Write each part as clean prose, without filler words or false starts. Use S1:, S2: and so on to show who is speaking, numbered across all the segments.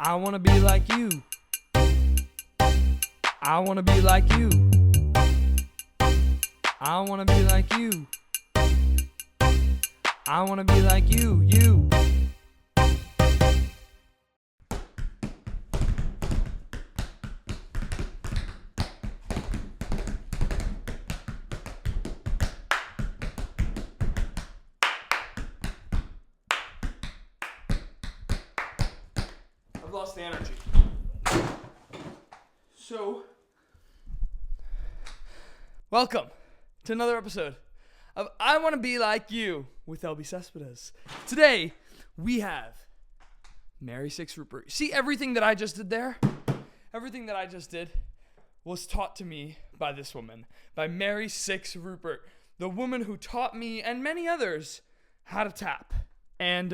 S1: I wanna be like you. I wanna be like you. I wanna be like you. I wanna be like you, you. I've lost the energy. So, welcome to another episode of I Want to Be Like You with Elbi Cespedes. Today, we have Mary Six Rupert. See everything that I just did there? Everything that I just did was taught to me by this woman, by Mary Six Rupert, the woman who taught me and many others how to tap. And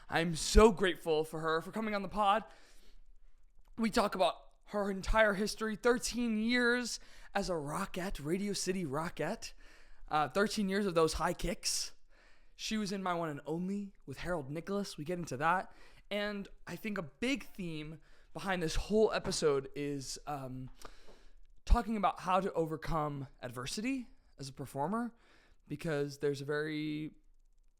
S1: I'm so grateful for her for coming on the pod. We talk about her entire history, 13 years as a Rockette, Radio City Rockette. 13 years of those high kicks. She was in My One and Only with Harold Nicholas. We get into that. And I think a big theme behind this whole episode is talking about how to overcome adversity as a performer, because there's a very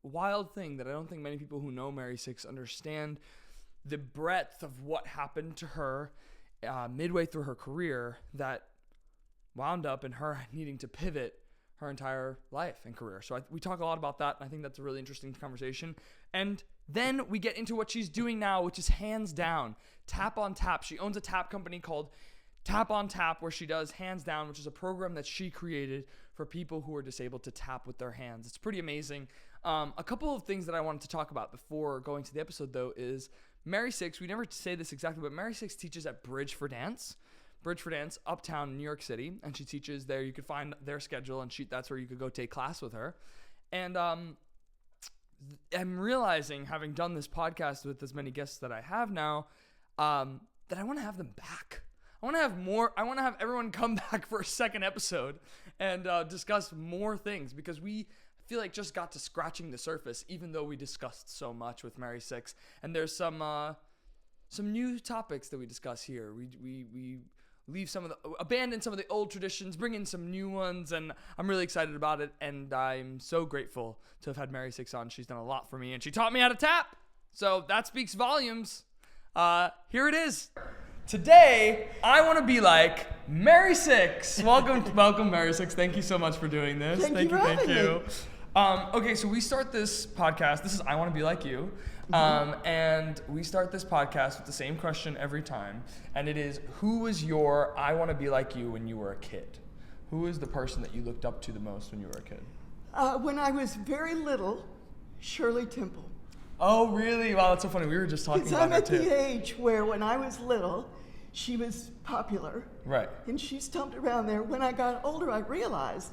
S1: wild thing that I don't think many people who know Mary Six understand the breadth of what happened to her midway through her career that wound up in her needing to pivot her entire life and career. So we talk a lot about that, and I think that's a really interesting conversation. And then we get into what she's doing now, which is hands down, Tap on Tap. She owns a tap company called Tap on Tap, where she does Hands Down, which is a program that she created for people who are disabled to tap with their hands. It's pretty amazing. A couple of things that I wanted to talk about before going to the episode, though, is Mary Six, we never say this exactly, but Mary Six teaches at Bridge for Dance, uptown in New York City, and she teaches there. You could find their schedule, and that's where you could go take class with her. And I'm realizing, having done this podcast with as many guests that I have now, that I want to have them back. I want to have more. I want to have everyone come back for a second episode and discuss more things, because we feel like just got to scratching the surface, even though we discussed so much with Mary Six. And there's some new topics that we discuss here. We leave abandon some of the old traditions, bring in some new ones, and I'm really excited about it. And I'm so grateful to have had Mary Six on. She's done a lot for me, and she taught me how to tap. So that speaks volumes. Here it is. Today, I want to be like Mary Six. Welcome, Mary Six. Thank you so much for doing this.
S2: Thank you.
S1: Okay, so we start this podcast. This is I Want to Be Like You. And we start this podcast with the same question every time. And it is, who was your I Want to Be Like You when you were a kid? Who is the person that you looked up to the most when you were a kid?
S2: When I was very little, Shirley Temple.
S1: Oh, really? Wow, that's so funny. We were just talking about her, too.
S2: I'm at the age where when I was little, she was popular.
S1: Right.
S2: And she stomped around there. When I got older, I realized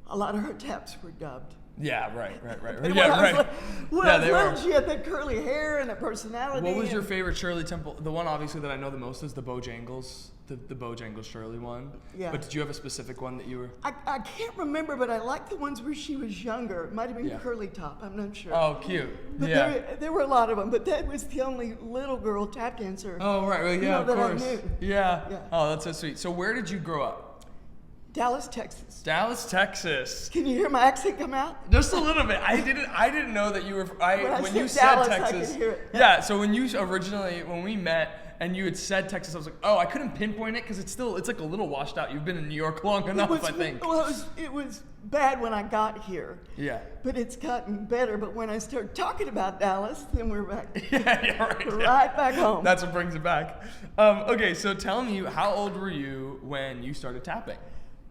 S2: a lot of her taps were dubbed.
S1: Yeah, right.
S2: Yeah, right.
S1: They were.
S2: She had that curly hair and that personality.
S1: What was your favorite Shirley Temple? The one, obviously, that I know the most is the Bojangles, the Bojangles Shirley one.
S2: Yeah.
S1: But did you have a specific one that you were?
S2: I can't remember, but I liked the ones where she was younger. It might have been Curly Top. I'm not sure.
S1: Oh, cute.
S2: But
S1: yeah.
S2: There were a lot of them, but that was the only little girl tap dancer.
S1: Oh, right. Well, yeah, of course.
S2: I knew.
S1: Yeah. Oh, that's so sweet. So where did you grow up?
S2: Dallas, Texas.
S1: Dallas, Texas.
S2: Can you hear my accent come out?
S1: Just a little bit. I didn't know that you were. When you said
S2: Dallas,
S1: Texas,
S2: I could hear it.
S1: Yeah. So when we met and you had said Texas, I was like, oh, I couldn't pinpoint it because it's like a little washed out. You've been in New York long enough, I think.
S2: Well, it was bad when I got here.
S1: Yeah.
S2: But it's gotten better. But when I started talking about Dallas, then we're back.
S1: Right.
S2: Right back home.
S1: That's what brings it back. Okay, so tell me, how old were you when you started tapping?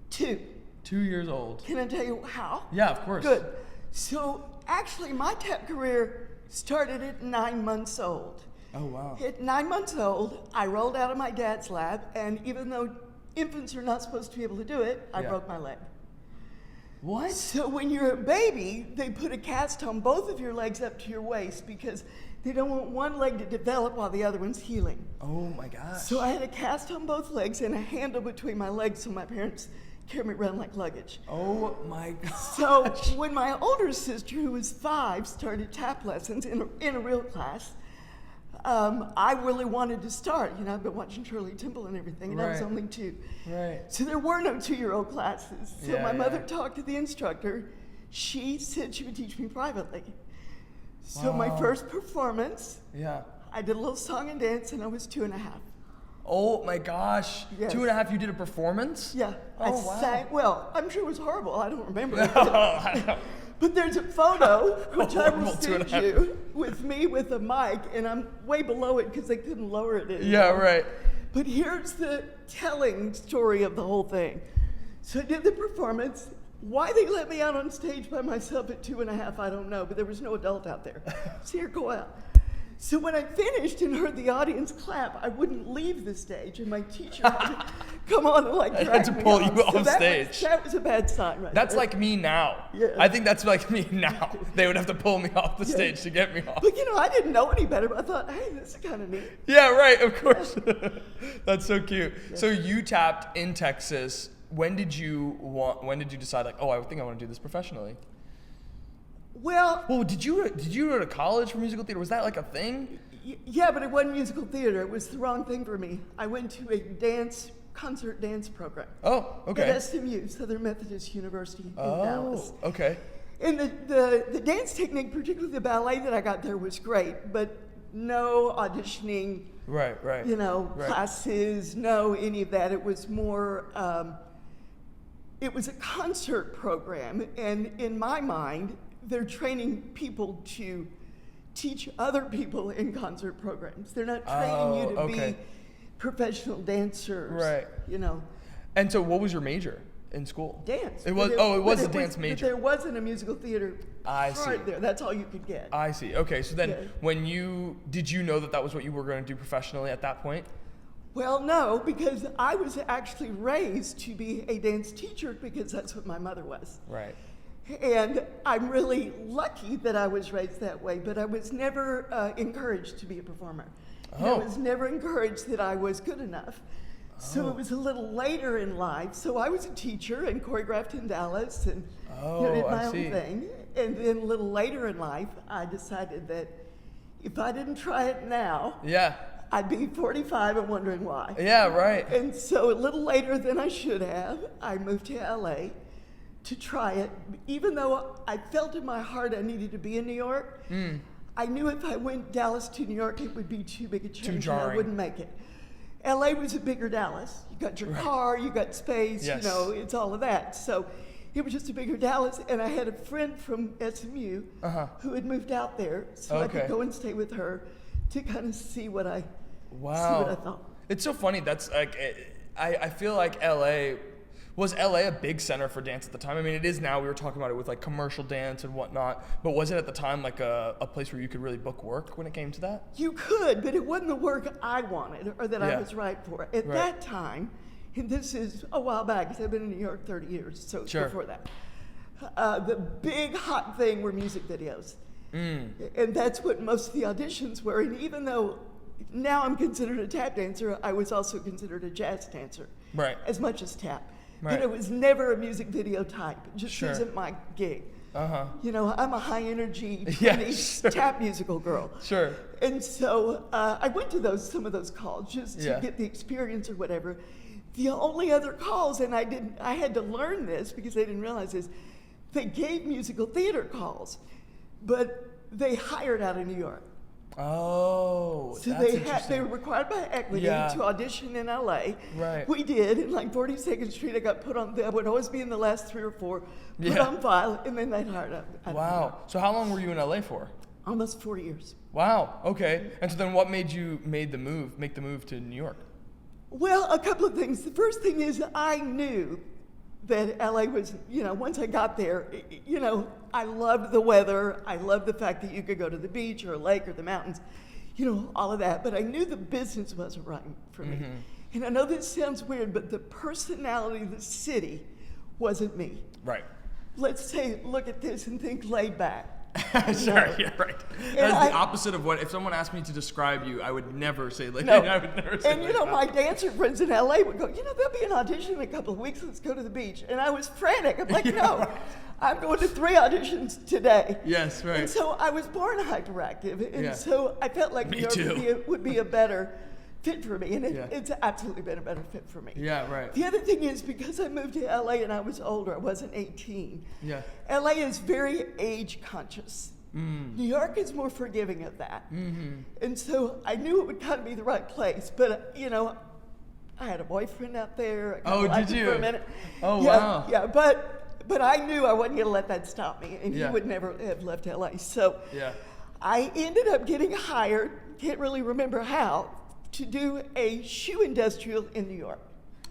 S2: 2.
S1: 2 years old.
S2: Can I tell you how?
S1: Yeah, of course.
S2: Good. So actually, my tap career started at 9 months old.
S1: Oh, wow.
S2: At 9 months old, I rolled out of my dad's lab, and even though infants are not supposed to be able to do it, I broke my leg.
S1: What?
S2: So when you're a baby, they put a cast on both of your legs up to your waist because they don't want one leg to develop while the other one's healing.
S1: Oh, my gosh.
S2: So I had a cast on both legs and a handle between my legs so my parents carried me around like luggage.
S1: Oh, my gosh.
S2: So when my older sister, who was 5, started tap lessons in a real class, I really wanted to start. You know, I've been watching Shirley Temple and everything, and I was
S1: Right.
S2: only 2.
S1: Right.
S2: So there were no 2-year-old classes. So
S1: Yeah,
S2: my mother
S1: yeah.
S2: talked to the instructor. She said she would teach me privately. So my
S1: Wow.
S2: first performance,
S1: Yeah.
S2: I did a little song and dance, and I was 2.5.
S1: Oh my gosh.
S2: Yes.
S1: 2.5, you did a performance?
S2: Yeah, I
S1: Oh, wow.
S2: sang. Well, I'm sure it was horrible. I don't remember it.
S1: Oh,
S2: But there's a photo, which I will
S1: Horrible
S2: send
S1: 2.5.
S2: you, with me with a mic, and I'm way below it because they couldn't lower it anymore.
S1: yeah, right.
S2: But here's the telling story of the whole thing. So I did the performance. Why they let me out on stage by myself at 2.5, I don't know, but there was no adult out there. So here, go out. So when I finished and heard the audience clap, I wouldn't leave the stage, and my teacher had to come on and like
S1: I had
S2: drag
S1: to
S2: me
S1: pull you
S2: off.
S1: off
S2: that
S1: stage.
S2: that was a bad sign, right?
S1: That's
S2: there.
S1: like me now.
S2: Yeah.
S1: I think that's like me now. They would have to pull me off the stage to get me off.
S2: But you know, I didn't know any better. But I thought, hey, this is kind of neat.
S1: Yeah, right, of course. That's so cute. So you tapped in Texas. When did you decide like, oh, I think I want to do this professionally?
S2: Well,
S1: Well, did you go to college for musical theater? Was that like a thing?
S2: yeah, but it wasn't musical theater. It was the wrong thing for me. I went to a concert dance program.
S1: Oh, okay.
S2: At SMU, Southern Methodist University in Dallas.
S1: Oh, okay.
S2: And the dance technique, particularly the ballet that I got there, was great, but no auditioning,
S1: Right.
S2: you know,
S1: Right.
S2: classes, no any of that. It was more, it was a concert program, and in my mind, they're training people to teach other people in concert programs. They're not training you to
S1: okay.
S2: be professional dancers.
S1: Right.
S2: You know,
S1: And so, what was your major in school?
S2: dance.
S1: It was.
S2: But
S1: It was a
S2: but
S1: dance
S2: but
S1: major.
S2: there wasn't a musical theater
S1: I
S2: part
S1: see.
S2: there. That's all you could get.
S1: I see. Okay. So then,
S2: Yeah.
S1: did you know that was what you were going to do professionally at that point?
S2: Well, no, because I was actually raised to be a dance teacher because that's what my mother was.
S1: Right.
S2: And I'm really lucky that I was raised that way, but I was never encouraged to be a performer. And I
S1: Oh.
S2: was never encouraged that I was good enough. So it was a little later in life. So I was a teacher and choreographed in Dallas and did my
S1: I
S2: own
S1: see.
S2: thing. And then a little later in life, I decided that if I didn't try it now,
S1: Yeah.
S2: I'd be 45 and wondering why.
S1: Yeah. Right.
S2: And so a little later than I should have, I moved to LA to try it. Even though I felt in my heart I needed to be in New York, I knew if I went Dallas to New York, it would be too big a change and I
S1: jarring.
S2: wouldn't make it. LA was a bigger Dallas. You got your car, you got space,
S1: Yes.
S2: you know, it's all of that. So it was just a bigger Dallas, and I had a friend from SMU who had moved out there, so I
S1: Okay.
S2: could go and stay with her to kind of see what I
S1: Wow.
S2: thought.
S1: It's so funny. That's like, I feel like LA, was LA a big center for dance at the time? I mean, it is now. We were talking about it with like commercial dance and whatnot, but was it at the time like a place where you could really book work when it came to that?
S2: You could, but it wasn't the work I wanted or that I
S1: Yeah.
S2: was right for. At that time, and this is a while back, because I've been in New York 30 years, so
S1: Sure.
S2: before that. The big hot thing were music videos. And that's what most of the auditions were. And even though now I'm considered a tap dancer, I was also considered a jazz dancer.
S1: Right.
S2: As much as tap.
S1: Right.
S2: But it was never a music video type. It just
S1: Sure.
S2: isn't my gig.
S1: Uh-huh.
S2: You know, I'm a high energy,
S1: Yeah,
S2: pretty
S1: sure.
S2: tap musical girl.
S1: Sure.
S2: And so I went to some of those calls just to
S1: Yeah.
S2: get the experience or whatever. The only other calls, and I had to learn this because they didn't realize this, they gave musical theater calls, but they hired out of New York.
S1: Oh,
S2: So
S1: that's
S2: they
S1: interesting.
S2: were required by Equity
S1: Yeah.
S2: to audition in LA.
S1: Right.
S2: We did, and like 42nd Street, I got put on, I would always be in the last 3 or 4, put
S1: Yeah.
S2: on file, and then they'd hired out. of New York.
S1: Wow. So how long were you in LA for?
S2: Almost 4 years.
S1: Wow. Okay. And so then what made you make the move to New York?
S2: Well, a couple of things. The first thing is I knew that LA was, you know, once I got there, you know, I loved the weather. I loved the fact that you could go to the beach or a lake or the mountains, you know, all of that. But I knew the business wasn't right for me. And I know this sounds weird, but the personality of the city wasn't me.
S1: Right.
S2: Let's say, look at this and think laid back.
S1: Sure,
S2: No.
S1: yeah, right.
S2: And
S1: That's the
S2: I-
S1: opposite of what, if someone asked me to describe you, I would never say like,
S2: No.
S1: I would never say
S2: And you
S1: like
S2: know,
S1: that.
S2: my dancer friends in LA would go, you know, there'll be an audition in a couple of weeks, let's go to the beach. And I was frantic. I'm like,
S1: Yeah,
S2: no,
S1: right.
S2: I'm going to 3 auditions today.
S1: Yes, right.
S2: And so I was born hyperactive, and
S1: Yeah.
S2: so I felt like
S1: Me
S2: New York
S1: too.
S2: would be a better fit for me, and
S1: Yeah.
S2: it's absolutely been a better fit for me.
S1: Yeah, right.
S2: The other thing is, because I moved to LA and I was older, I wasn't 18.
S1: Yeah.
S2: LA is very age conscious. New York is more forgiving of that. And so I knew it would kind of be the right place, but you know, I had a boyfriend out there. I kinda liked
S1: did
S2: him
S1: you?
S2: For a minute.
S1: Oh,
S2: yeah,
S1: wow.
S2: Yeah, but I knew I wasn't going to let that stop me, and
S1: Yeah.
S2: he would never have left LA. So
S1: Yeah.
S2: I ended up getting hired, can't really remember how, to do a shoe industrial in New York.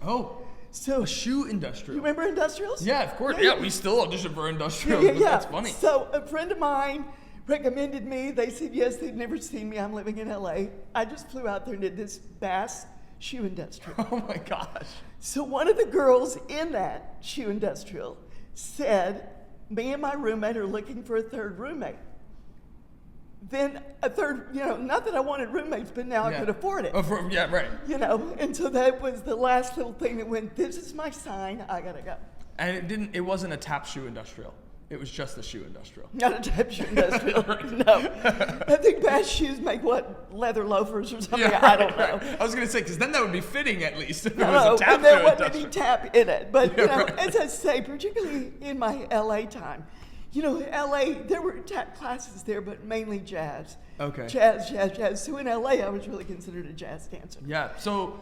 S1: Oh,
S2: So
S1: a shoe industrial.
S2: you remember industrials?
S1: Yeah, of course. Yeah, we still audition for
S2: Yeah,
S1: industrials,
S2: yeah,
S1: but
S2: yeah.
S1: that's funny.
S2: So a friend of mine recommended me. They said yes, they'd never seen me. I'm living in LA. I just flew out there and did this Bass shoe industrial.
S1: Oh my gosh.
S2: So one of the girls in that shoe industrial said, me and my roommate are looking for a third roommate. Then a third, you know, not that I wanted roommates, but now I could afford it.
S1: Oh, yeah, right.
S2: You know, and so that was the last little thing that went, this is my sign, I gotta go.
S1: And it wasn't a tap shoe industrial. It was just a shoe industrial.
S2: Not a tap shoe industrial, no. I think Bass shoes make what, leather loafers or something, I don't know.
S1: Right. I was going to say, because then that would be fitting at least if it
S2: No,
S1: was a tap
S2: and there
S1: shoe
S2: wasn't
S1: industrial.
S2: any tap in it. But, you
S1: Yeah,
S2: know,
S1: right.
S2: as I say, particularly in my LA time, you know, LA, there were tap classes there, but mainly jazz.
S1: Okay.
S2: Jazz. So in LA, I was really considered a jazz dancer.
S1: Yeah. So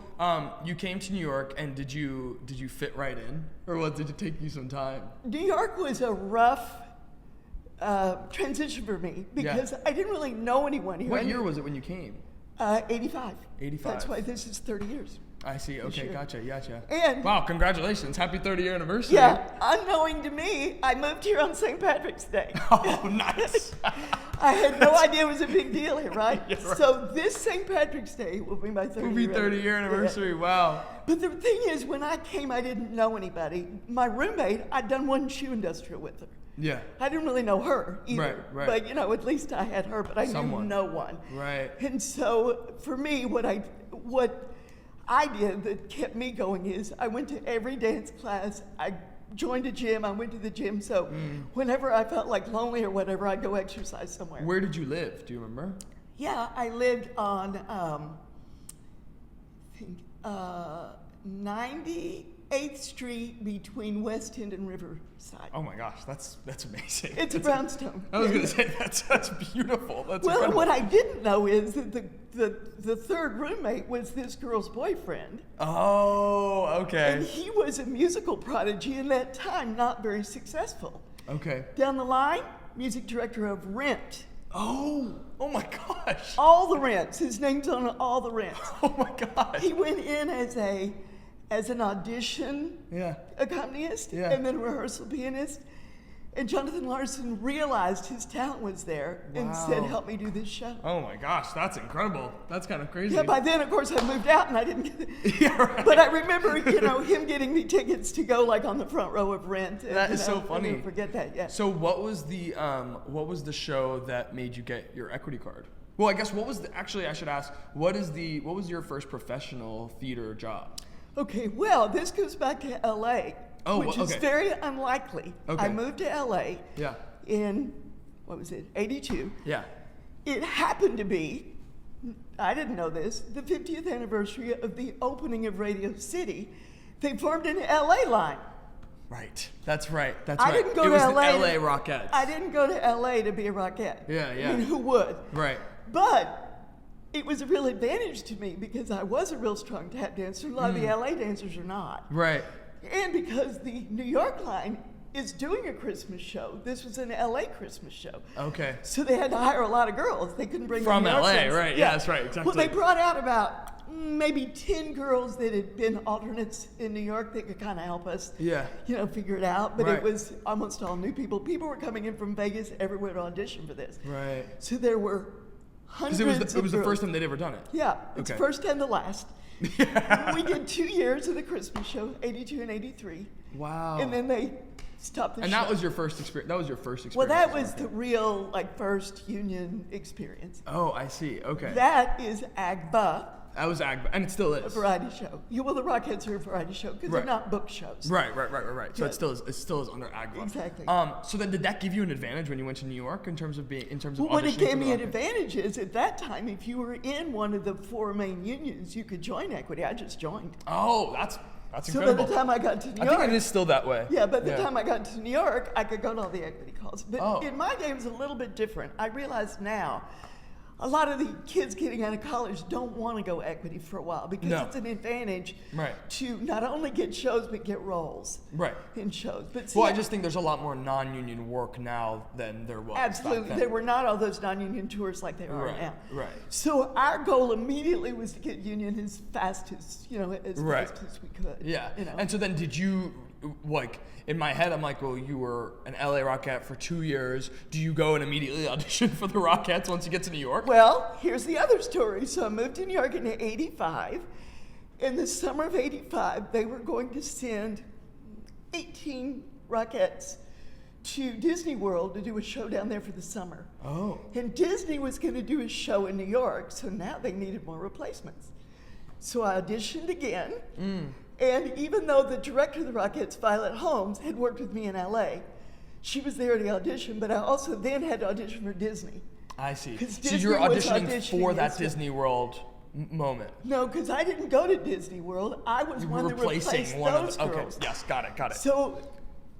S1: you came to New York, and did you fit right in, or did it take you some time?
S2: New York was a rough transition for me because I didn't really know anyone here.
S1: What year was it when you came?
S2: 85.
S1: 85.
S2: That's why this is 30 years.
S1: I see. Okay,
S2: Sure.
S1: gotcha.
S2: And
S1: Wow, congratulations. Happy 30-year anniversary.
S2: yeah, unknowing to me, I moved here on St. Patrick's Day.
S1: Oh, nice.
S2: I had no idea it was a big deal here, right?
S1: Yeah, right.
S2: So this St. Patrick's Day will be my 30
S1: Will be 30-year anniversary. Wow.
S2: But the thing is, when I came, I didn't know anybody. My roommate, I'd done one shoe industrial with her.
S1: Yeah.
S2: I didn't really know her either.
S1: Right.
S2: But, you know, at least I had her, but I
S1: Someone.
S2: knew no one.
S1: Right.
S2: And so for me, what I did that kept me going is I went to every dance class. I joined a gym. I went to the gym. So whenever I felt like lonely or whatever, I'd go exercise somewhere.
S1: Where did you live? Do you remember?
S2: Yeah, I lived on, I think, 98th Street between West End and Riverside.
S1: Oh my gosh, that's amazing.
S2: It's a brownstone.
S1: I was gonna say that's beautiful. That's
S2: Well,
S1: incredible.
S2: what I didn't know is that the third roommate was this girl's boyfriend.
S1: Oh,
S2: And
S1: okay.
S2: he was a musical prodigy in that time, not very successful.
S1: Okay.
S2: Down the line, music director of Rent.
S1: Oh my gosh.
S2: All the Rents. His name's on all the Rents.
S1: Oh my gosh.
S2: He went in as an audition
S1: Yeah.
S2: accompanist
S1: Yeah.
S2: and then a rehearsal pianist. And Jonathan Larson realized his talent was there and said,
S1: Wow.
S2: help me do this show.
S1: Oh my gosh, that's incredible. That's kind of crazy.
S2: Yeah, by then, of course, I moved out and I didn't get it.
S1: Yeah, right.
S2: But I remember, you know, him getting me tickets to go like on the front row of Rent. And,
S1: That
S2: you
S1: is
S2: know,
S1: so funny.
S2: I'll never forget that, yeah.
S1: So what was the show that made you get your equity card? Well, I guess actually I should ask, what was your first professional theater job?
S2: Okay, well, this goes back to LA,
S1: Oh,
S2: which
S1: well,
S2: is
S1: okay.
S2: very unlikely.
S1: Okay.
S2: I moved to LA
S1: Yeah.
S2: in, 82.
S1: Yeah.
S2: It happened to be, I didn't know this, the 50th anniversary of the opening of Radio City. They formed an LA line.
S1: Right. That's right.
S2: I didn't go
S1: it
S2: to
S1: was
S2: LA.
S1: The LA Rockettes.
S2: I didn't go to LA to be a Rockette.
S1: Yeah, yeah.
S2: I mean, who would?
S1: Right.
S2: But it was a real advantage to me because I was a real strong tap dancer. A lot of the LA dancers are not.
S1: Right.
S2: And because the New York line is doing a Christmas show. This was an LA Christmas show.
S1: Okay.
S2: So they had to hire a lot of girls. They couldn't bring
S1: From
S2: New York
S1: LA,
S2: ones.
S1: right. Yeah, that's right. Exactly.
S2: Well, they brought out about maybe 10 girls that had been alternates in New York that could kind of help us,
S1: Yeah.
S2: figure it out. But
S1: Right.
S2: it was almost all new people. People were coming in from Vegas everywhere to audition for this.
S1: Right.
S2: So there were hundreds
S1: Because it was the
S2: girls.
S1: first time they'd ever done it.
S2: Yeah, it's
S1: Okay.
S2: first and the last.
S1: Yeah.
S2: We did 2 years of the Christmas show, 82 and 83.
S1: Wow.
S2: And then they stopped the
S1: And
S2: show.
S1: that was your first experience. That was your first experience.
S2: Well, that
S1: as
S2: was
S1: a
S2: the real, first union experience.
S1: Oh, I see. Okay.
S2: That is AGBA.
S1: That was and it still
S2: A
S1: is.
S2: variety show. Yeah, well, the Rockettes are a variety show because they're
S1: Right.
S2: not book shows.
S1: Right. So
S2: Yeah.
S1: it still is under AGVA.
S2: Exactly.
S1: So then, did that give you an advantage when you went to New York in terms of
S2: Well, what it
S1: auditioning
S2: gave
S1: for
S2: me
S1: the
S2: an
S1: Rockettes?
S2: advantage is at that time, if you were in one of the 4 main unions, you could join equity. I just joined.
S1: Oh, that's
S2: So by
S1: incredible.
S2: the time I got to New
S1: I
S2: York,
S1: think it is still that way.
S2: yeah, by the time I got to New York, I could go to all the equity calls. But
S1: Oh.
S2: in my day, it was a little bit different. I realize now, a lot of the kids getting out of college don't want to go equity for a while because
S1: No.
S2: it's an advantage
S1: Right.
S2: to not only get shows but get roles
S1: Right.
S2: in shows. But see,
S1: Well, I just think there's a lot more non-union work now than there was.
S2: absolutely,
S1: Back then.
S2: there were not all those non-union tours like there are
S1: Right.
S2: now.
S1: Right.
S2: So our goal immediately was to get union as fast as
S1: Right.
S2: fast as we could.
S1: Yeah.
S2: You know?
S1: And so then did you, like, in my head, I'm like, well, you were an LA Rockette for 2 years. Do you go and immediately audition for the Rockettes once you get to New York?
S2: Well, here's the other story. So I moved to New York in '85. In the summer of '85, they were going to send 18 Rockettes to Disney World to do a show down there for the summer.
S1: Oh.
S2: And Disney was going to do a show in New York, so now they needed more replacements. So I auditioned again, and even though the director of the Rockettes, Violet Holmes, had worked with me in LA, she was there at the audition, but I also then had to audition for Disney.
S1: I see.
S2: 'Cause
S1: So you were
S2: Disney was
S1: auditioning
S2: auditioning
S1: for that
S2: as-
S1: Disney World moment.
S2: No, because I didn't go to Disney World. I was
S1: You
S2: one
S1: were
S2: that
S1: replacing
S2: replaced
S1: one
S2: those
S1: of the,
S2: girls.
S1: okay, yes, got it.
S2: So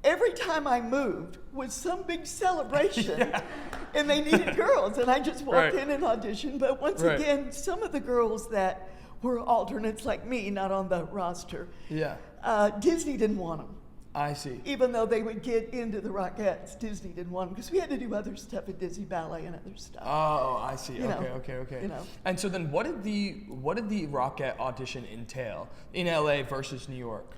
S2: every time I moved was some big celebration, and they needed girls, and I just walked
S1: Right.
S2: in and auditioned. But once
S1: Right.
S2: again, some of the girls that were alternates like me, not on the roster,
S1: Yeah,
S2: Disney didn't want them.
S1: I see.
S2: Even though they would get into the Rockettes, Disney didn't want them because we had to do other stuff at Disney Ballet and other stuff.
S1: Oh, I see.
S2: You know,
S1: Okay.
S2: you know.
S1: And so then, what did the Rockette audition entail in LA versus New York?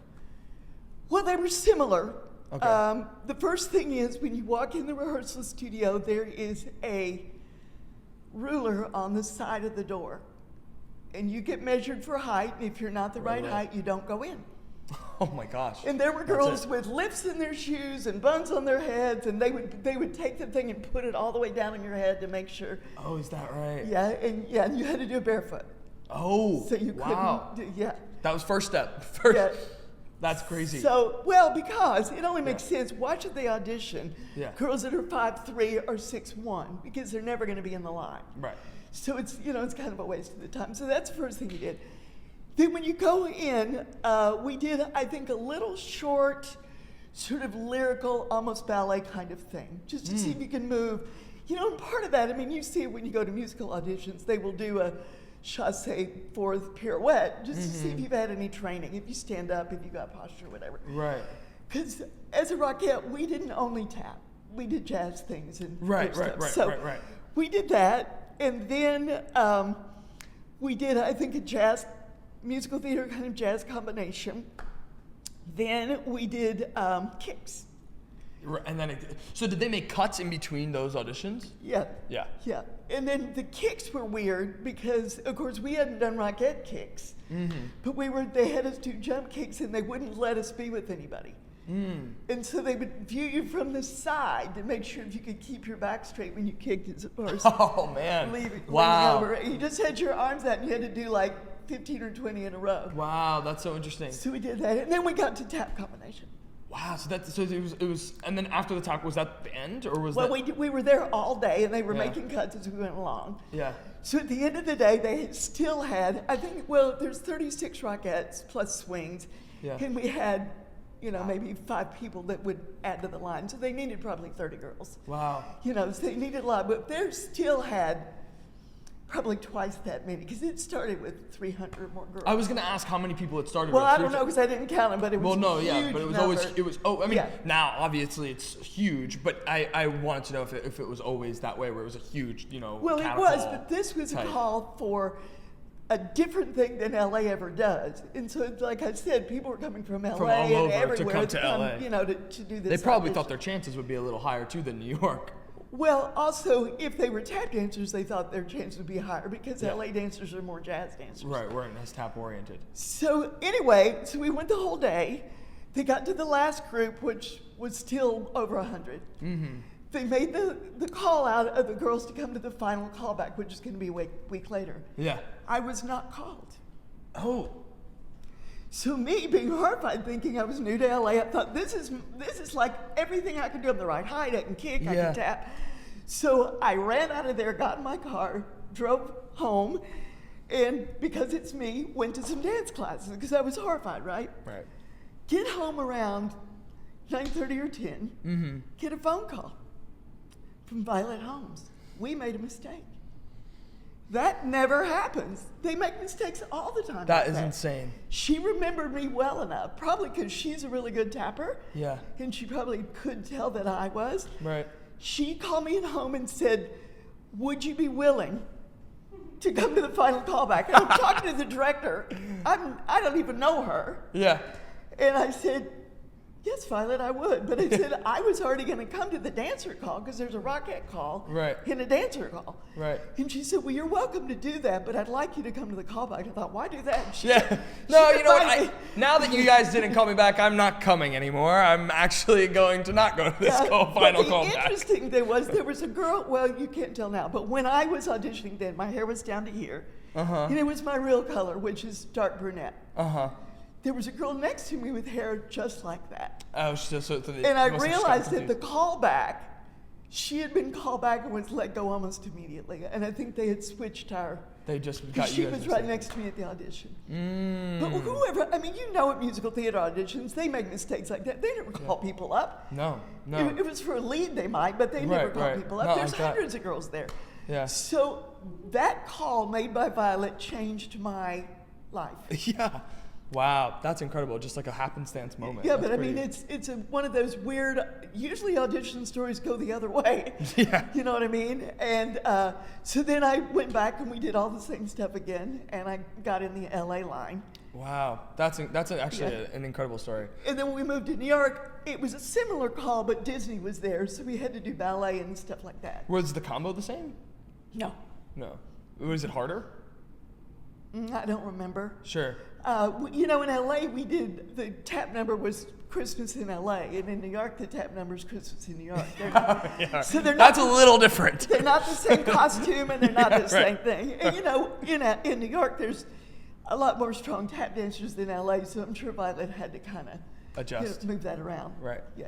S2: Well, they were similar.
S1: Okay.
S2: The first thing is when you walk in the rehearsal studio, there is a ruler on the side of the door. And you get measured for height, and if you're not the right
S1: Right.
S2: height, you don't go in.
S1: Oh my gosh.
S2: And there were
S1: That's
S2: girls
S1: it.
S2: with lifts in their shoes and buns on their heads, and they would take the thing and put it all the way down on your head to make sure.
S1: Oh, is that right?
S2: And you had to do it barefoot.
S1: Oh,
S2: So you
S1: wow.
S2: couldn't do,
S1: That was first step. First.
S2: Yeah.
S1: That's crazy.
S2: So, well, because it only makes sense. Watch at the audition.
S1: Yeah.
S2: Girls that are 5'3" or 6'1", because they're never going to be in the line.
S1: Right.
S2: So it's it's kind of a waste of the time. So that's the first thing you did. Then when you go in, we did, I think, a little short, sort of lyrical, almost ballet kind of thing, just to see if you can move. And part of that, I mean, you see it when you go to musical auditions. They will do a chasse fourth pirouette just to see if you've had any training, if you stand up, if you got posture, whatever.
S1: Right.
S2: Because as a Rockette, we didn't only tap. We did jazz things and
S1: Right.
S2: stuff. So we did that, and then we did, I think, a jazz musical theater kind of jazz combination. Then we did kicks.
S1: Right. And then, so did they make cuts in between those auditions?
S2: Yeah.
S1: Yeah.
S2: Yeah. And then the kicks were weird because, of course, we hadn't done Rockette kicks. But they had us do jump kicks, and they wouldn't let us be with anybody. And so they would view you from the side to make sure if you could keep your back straight when you kicked as far as
S1: Oh man.
S2: leaning
S1: Wow.
S2: over. You just had your arms out and you had to do like 15 or 20 in a row.
S1: Wow, that's so interesting.
S2: So we did that. And then we got to tap combination.
S1: Wow, so it was, and then after the tap, was that the end, or was
S2: Well,
S1: that?
S2: we were there all day, and they were
S1: Yeah.
S2: making cuts as we went along.
S1: Yeah.
S2: So at the end of the day, they still had, I think, well, there's 36 Rockettes plus swings.
S1: Yeah.
S2: And we had, maybe 5 people that would add to the line. So they needed probably 30 girls.
S1: Wow.
S2: So they needed a lot. But they still had probably twice that many because it started with 300 or more girls.
S1: I was gonna ask how many people it started
S2: Well,
S1: with.
S2: I don't know because I didn't count them, but it was
S1: Well, no,
S2: a
S1: yeah,
S2: huge
S1: but it was
S2: number.
S1: always.
S2: Yeah.
S1: Now obviously it's huge, but I wanted to know if it was always that way, where it was a huge,
S2: Well, it
S1: catapult
S2: was, but this was a
S1: type.
S2: call for a different thing than LA ever does. And so, like I said, people were coming from LA
S1: From all
S2: and
S1: over to
S2: everywhere
S1: come to LA.
S2: to do this.
S1: They probably
S2: audition.
S1: thought their chances would be a little higher too than New York.
S2: Well, also, if they were tap dancers, they thought their chances would be higher because
S1: Yeah.
S2: LA dancers are more jazz dancers.
S1: Right, we're less tap oriented.
S2: So anyway, so we went the whole day. They got to the last group, which was still over 100. they made the call out of the girls to come to the final callback, which is going to be a week later.
S1: Yeah.
S2: I was not called.
S1: Oh.
S2: So me being horrified, thinking I was new to LA, I thought this is like everything I can do. I'm the right height, I can kick, I can tap. So I ran out of there, got in my car, drove home, and because it's me, went to some dance classes because I was horrified, right?
S1: Right.
S2: Get home around 9:30 or 10, get a phone call from Violet Holmes. We made a mistake. That never happens. They make mistakes all the time.
S1: That is insane.
S2: She remembered me well enough, probably because she's a really good tapper.
S1: Yeah.
S2: And she probably could tell that I was.
S1: Right.
S2: She called me at home and said, would you be willing to come to the final callback? And I'm talking to the director. I don't even know her.
S1: Yeah.
S2: And I said, yes, Violet, I would. But I said I was already going to come to the dancer call because there's a Rockette call and a dancer call.
S1: Right.
S2: And she said, well, you're welcome to do that, but I'd like you to come to the callback. I thought, why do that?
S1: No, you know what? Now that you guys didn't call me back, I'm not coming anymore. I'm actually going to not go to this final callback.
S2: The interesting thing was there was a girl, well, you can't tell now, but when I was auditioning then, my hair was down to here. And it was my real color, which is dark brunette. There was a girl next to me with hair just like that.
S1: Oh,
S2: and I realized that the callback, she had been called back and was let go almost immediately. And I think they had switched her.
S1: They just got you.
S2: She was right next to me at the audition. But whoever, I mean, you know at musical theater auditions, they make mistakes like that. They never call people up.
S1: No.
S2: It was for a lead they might, but they never call people up. There's hundreds of girls there.
S1: Yeah.
S2: So that call made by Violet changed my life.
S1: Yeah. Wow, that's incredible. Just like a happenstance moment.
S2: Yeah,
S1: that's
S2: but I mean, it's one of those weird, usually audition stories go the other way.
S1: Yeah.
S2: You know what I mean? And so then I went back and we did all the same stuff again, and I got in the LA line.
S1: Wow, that's actually an incredible story.
S2: And then when we moved to New York, it was a similar call, but Disney was there, so we had to do ballet and stuff like that.
S1: Was the combo the same?
S2: No.
S1: Was it harder?
S2: I don't remember.
S1: Sure.
S2: You know, in LA, we did, the tap number was Christmas in LA, and in New York, the tap number is Christmas in New York. So
S1: that's a little different.
S2: They're not the same costume, and they're not the same thing. And you know, in New York, there's a lot more strong tap dancers than LA, so I'm sure Violet had to kind of
S1: adjust,
S2: move that around.
S1: Right.
S2: Yeah.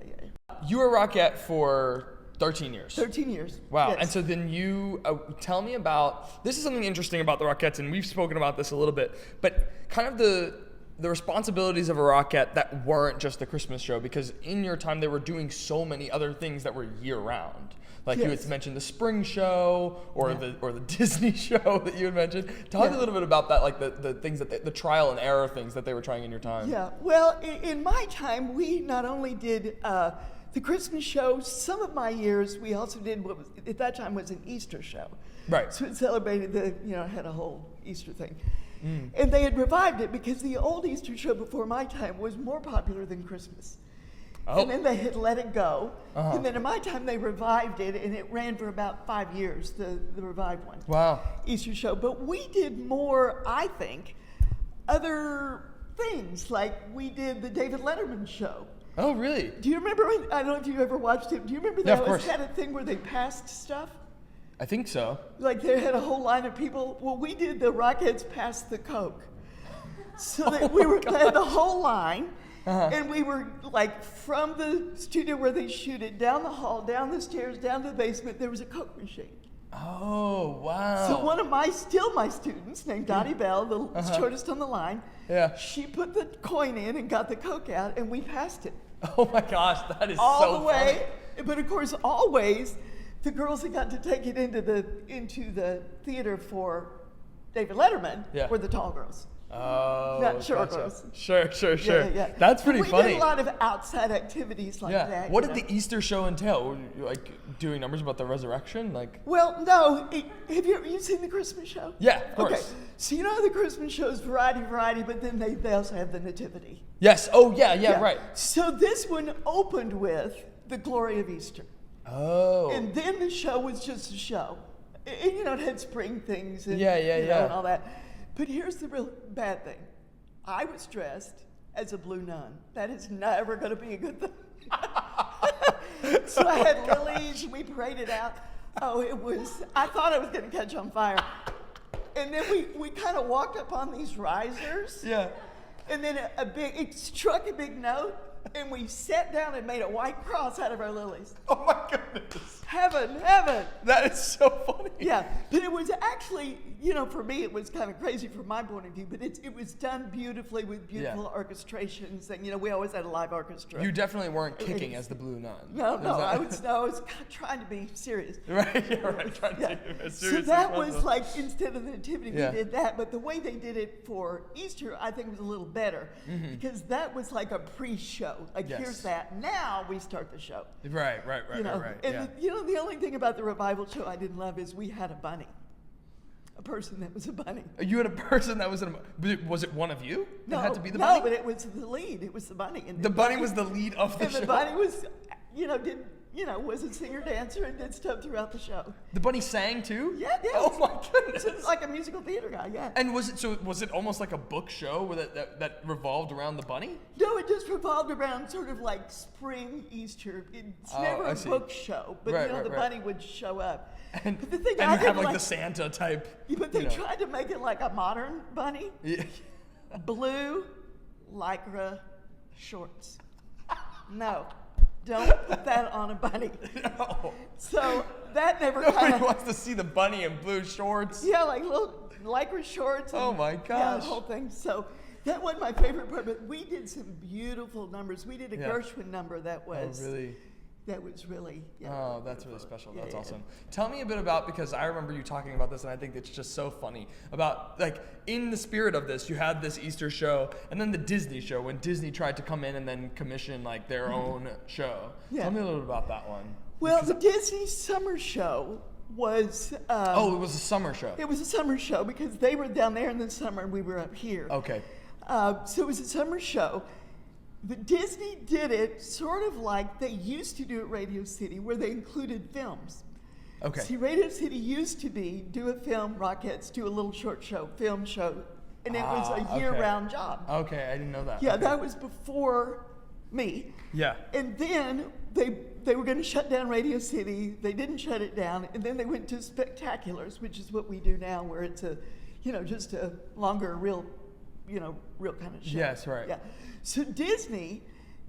S1: You were Rockette for 13 years.
S2: 13 years.
S1: Wow.
S2: Yes.
S1: And so then you tell me about, this is something interesting about the Rockettes, and we've spoken about this a little bit, but kind of the responsibilities of a Rockette that weren't just the Christmas show, because in your time they were doing so many other things that were year round. Like you had mentioned the spring show or the Disney show that you had mentioned. Talk a little bit about that, like the things that the trial and error things that they were trying in your time.
S2: Yeah. Well, in my time, we not only did the Christmas show, some of my years, we also did what was, at that time was an Easter show.
S1: Right.
S2: So it celebrated had a whole Easter thing. And they had revived it because the old Easter show before my time was more popular than Christmas. Oh. And then they had let it go. And then in my time, they revived it, and it ran for about 5 years, the revived one.
S1: Wow.
S2: Easter show. But we did more, I think, other things. Like we did the David Letterman show.
S1: Oh, really?
S2: Do you remember, I don't know if you ever watched it, do you remember that was kind of thing where they passed stuff?
S1: I think so.
S2: Like they had a whole line of people. Well, we did the Rockettes pass the Coke. So that we had the whole line, and we were like from the studio where they shoot it, down the hall, down the stairs, down to the basement, there was a Coke machine.
S1: Oh, wow.
S2: So one of my students named Dottie Bell, the shortest on the line, she put the coin in and got the Coke out, and we passed it.
S1: Oh my gosh, that is
S2: all
S1: so
S2: the way.
S1: funny.
S2: But of course, always the girls that got to take it into the theater for David Letterman were the tall girls.
S1: Oh,
S2: not short girls.
S1: Sure.
S2: Yeah.
S1: That's pretty funny.
S2: We did a lot of outside activities like that.
S1: What did the Easter show entail? Were you, like doing numbers about the resurrection? Like.
S2: Well, no. Have you seen the Christmas show?
S1: Yeah, of course.
S2: Okay. So you know the Christmas show is variety, but then they also have the Nativity.
S1: Yes. Oh, yeah, right.
S2: So this one opened with the Glory of Easter.
S1: Oh.
S2: And then the show was just a show. And, it had spring things and, and all that. But here's the real bad thing. I was dressed as a blue nun. That is never going to be a good thing. So I had lilies, and we paraded out. Oh, I thought I was going to catch on fire. And then we kind of walked up on these risers.
S1: Yeah.
S2: And then it struck a big note, and we sat down and made a white cross out of our lilies.
S1: Oh my goodness.
S2: Heaven.
S1: That is so funny.
S2: Yeah, but it was actually, for me, it was kind of crazy from my point of view, but it was done beautifully with beautiful orchestrations, and we always had a live orchestra.
S1: You definitely weren't kicking as the Blue Nun.
S2: No, I was trying to be serious.
S1: Right, yeah, right, trying to be as serious
S2: So that
S1: as possible.
S2: was like, instead of the nativity, we did that, but the way they did it for Easter, I think was a little better, because that was like a pre-show. Like, here's that. Now we start the show.
S1: Right.
S2: And the only thing about the revival show I didn't love is we had a bunny. A person that was a bunny.
S1: You had a person that was was it one of you?
S2: No,
S1: it had to be the bunny?
S2: No, but it was the lead. It was the bunny. And
S1: the bunny was the lead of the show?
S2: And the bunny was, was a singer-dancer and did stuff throughout the show.
S1: The bunny sang too?
S2: Yeah, yeah.
S1: Oh my goodness.
S2: So it's like a musical theater guy, yeah.
S1: And was it almost like a book show that revolved around the bunny?
S2: No, it just revolved around sort of like spring, Easter. It's never a book show, but the bunny would show up.
S1: And,
S2: but the thing
S1: and you have like the Santa type.
S2: But they tried to make it like a modern bunny.
S1: Yeah.
S2: Blue lycra shorts. No. Don't put that on a bunny.
S1: No.
S2: So that never
S1: Nobody wants to see the bunny in blue shorts.
S2: Yeah, like little lycra shorts.
S1: Oh my gosh.
S2: Yeah, the whole thing. So that wasn't my favorite part, but we did some beautiful numbers. We did a Gershwin number that was...
S1: Oh, really?
S2: That was really...
S1: Oh, that's really special. That's awesome. Tell me a bit about, because I remember you talking about this, and I think it's just so funny, about, like, in the spirit of this, you had this Easter show, and then the Disney show, when Disney tried to come in and then commission, like, their own show.
S2: Yeah.
S1: Tell me a little bit about that one.
S2: Well, the Disney summer show was...
S1: it was a summer show.
S2: It was a summer show, because they were down there in the summer, and we were up here.
S1: Okay.
S2: So it was a summer show. But Disney did it sort of like they used to do at Radio City, where they included films.
S1: Okay.
S2: See, Radio City used to do a film, Rockettes, do a little short show, film show, and it was a year-round job.
S1: Okay, I didn't know that.
S2: Yeah,
S1: okay.
S2: that was before me.
S1: Yeah.
S2: And then they were going to shut down Radio City. They didn't shut it down, and then they went to Spectaculars, which is what we do now, where it's just a longer, real kind of show.
S1: Yes, right.
S2: Yeah. So Disney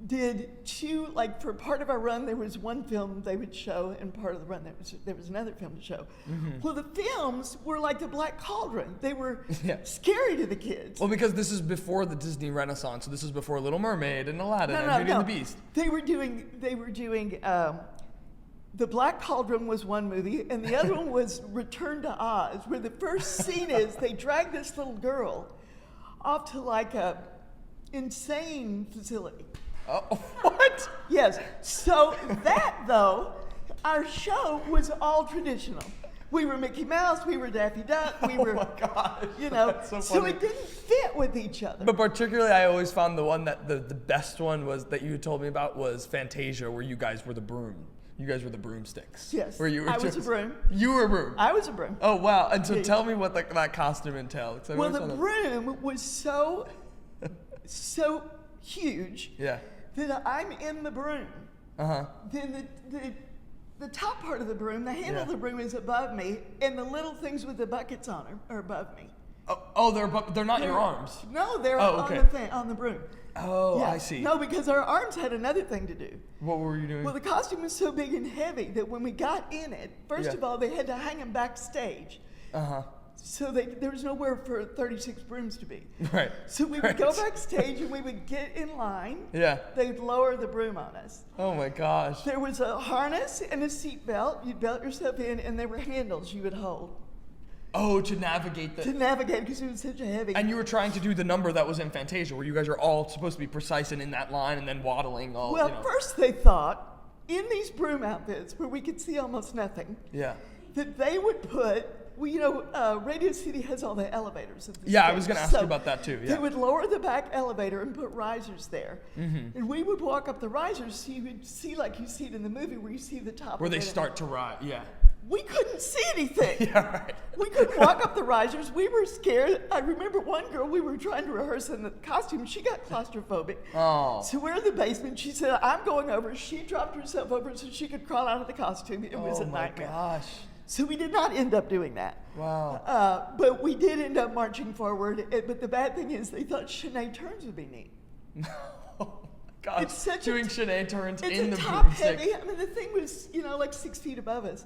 S2: did two, like for part of our run, there was one film they would show, and part of the run there was another film to show. Mm-hmm. Well, the films were like the Black Cauldron. They were scary to the kids.
S1: Well, because this is before the Disney Renaissance, so this is before Little Mermaid and Aladdin and Beauty and the Beast.
S2: They were doing the Black Cauldron was one movie, and the other one was Return to Oz, where the first scene is they drag this little girl off to like a insane facility.
S1: Oh, what?
S2: Yes. So that, though, our show was all traditional. We were Mickey Mouse, we were Daffy Duck, we were...
S1: Oh, my gosh.
S2: That's
S1: so funny.
S2: So it didn't fit with each other.
S1: But particularly, I always found the one that the best one was that you told me about was Fantasia, where you guys were the broom. You guys were the broomsticks.
S2: Yes.
S1: Where you were
S2: I was a broom.
S1: You were a broom.
S2: I was a broom.
S1: Oh, wow. And so tell me what that costume entailed.
S2: Well, the broom was so huge that I'm in the broom. Uh-huh. Then the top part of the broom, the handle of the broom is above me, and the little things with the buckets on them are above me.
S1: Oh, they're not your arms.
S2: No, they're on the broom.
S1: Oh, yeah. I see.
S2: No, because our arms had another thing to do.
S1: What were you doing?
S2: Well, the costume was so big and heavy that when we got in it, first of all, they had to hang them backstage. Uh-huh. So there was nowhere for 36 brooms to be.
S1: Right.
S2: So we would go backstage and we would get in line.
S1: Yeah.
S2: They'd lower the broom on us.
S1: Oh my gosh.
S2: There was a harness and a seat belt. You'd belt yourself in, and there were handles you would hold.
S1: Oh, to navigate
S2: To navigate, because it was such a heavy...
S1: And you were trying to do the number that was in Fantasia, where you guys are all supposed to be precise and in that line and then waddling all,
S2: Well, first they thought, in these broom outfits, where we could see almost nothing, that they would put... Well, Radio City has all the elevators at the stage.
S1: I was going to ask you about that too.
S2: They would lower the back elevator and put risers there. Mm-hmm. And we would walk up the risers so you would see like you see it in the movie where you see the top
S1: where
S2: of
S1: they
S2: it.
S1: start to rise,
S2: We couldn't see anything.
S1: Yeah, right.
S2: We couldn't walk up the risers. We were scared. I remember one girl, we were trying to rehearse in the costume. She got claustrophobic.
S1: Oh.
S2: So we're in the basement. She said, I'm going over. She dropped herself over so she could crawl out of the costume. It was a nightmare.
S1: Oh my gosh.
S2: So we did not end up doing that.
S1: Wow.
S2: But we did end up marching forward. But the bad thing is they thought Shanae turns would be neat.
S1: Oh my gosh.
S2: It's such
S1: doing Shanae turns
S2: It's
S1: in
S2: a
S1: the
S2: top
S1: broomstick.
S2: heavy. I mean, the thing was, like 6 feet above us.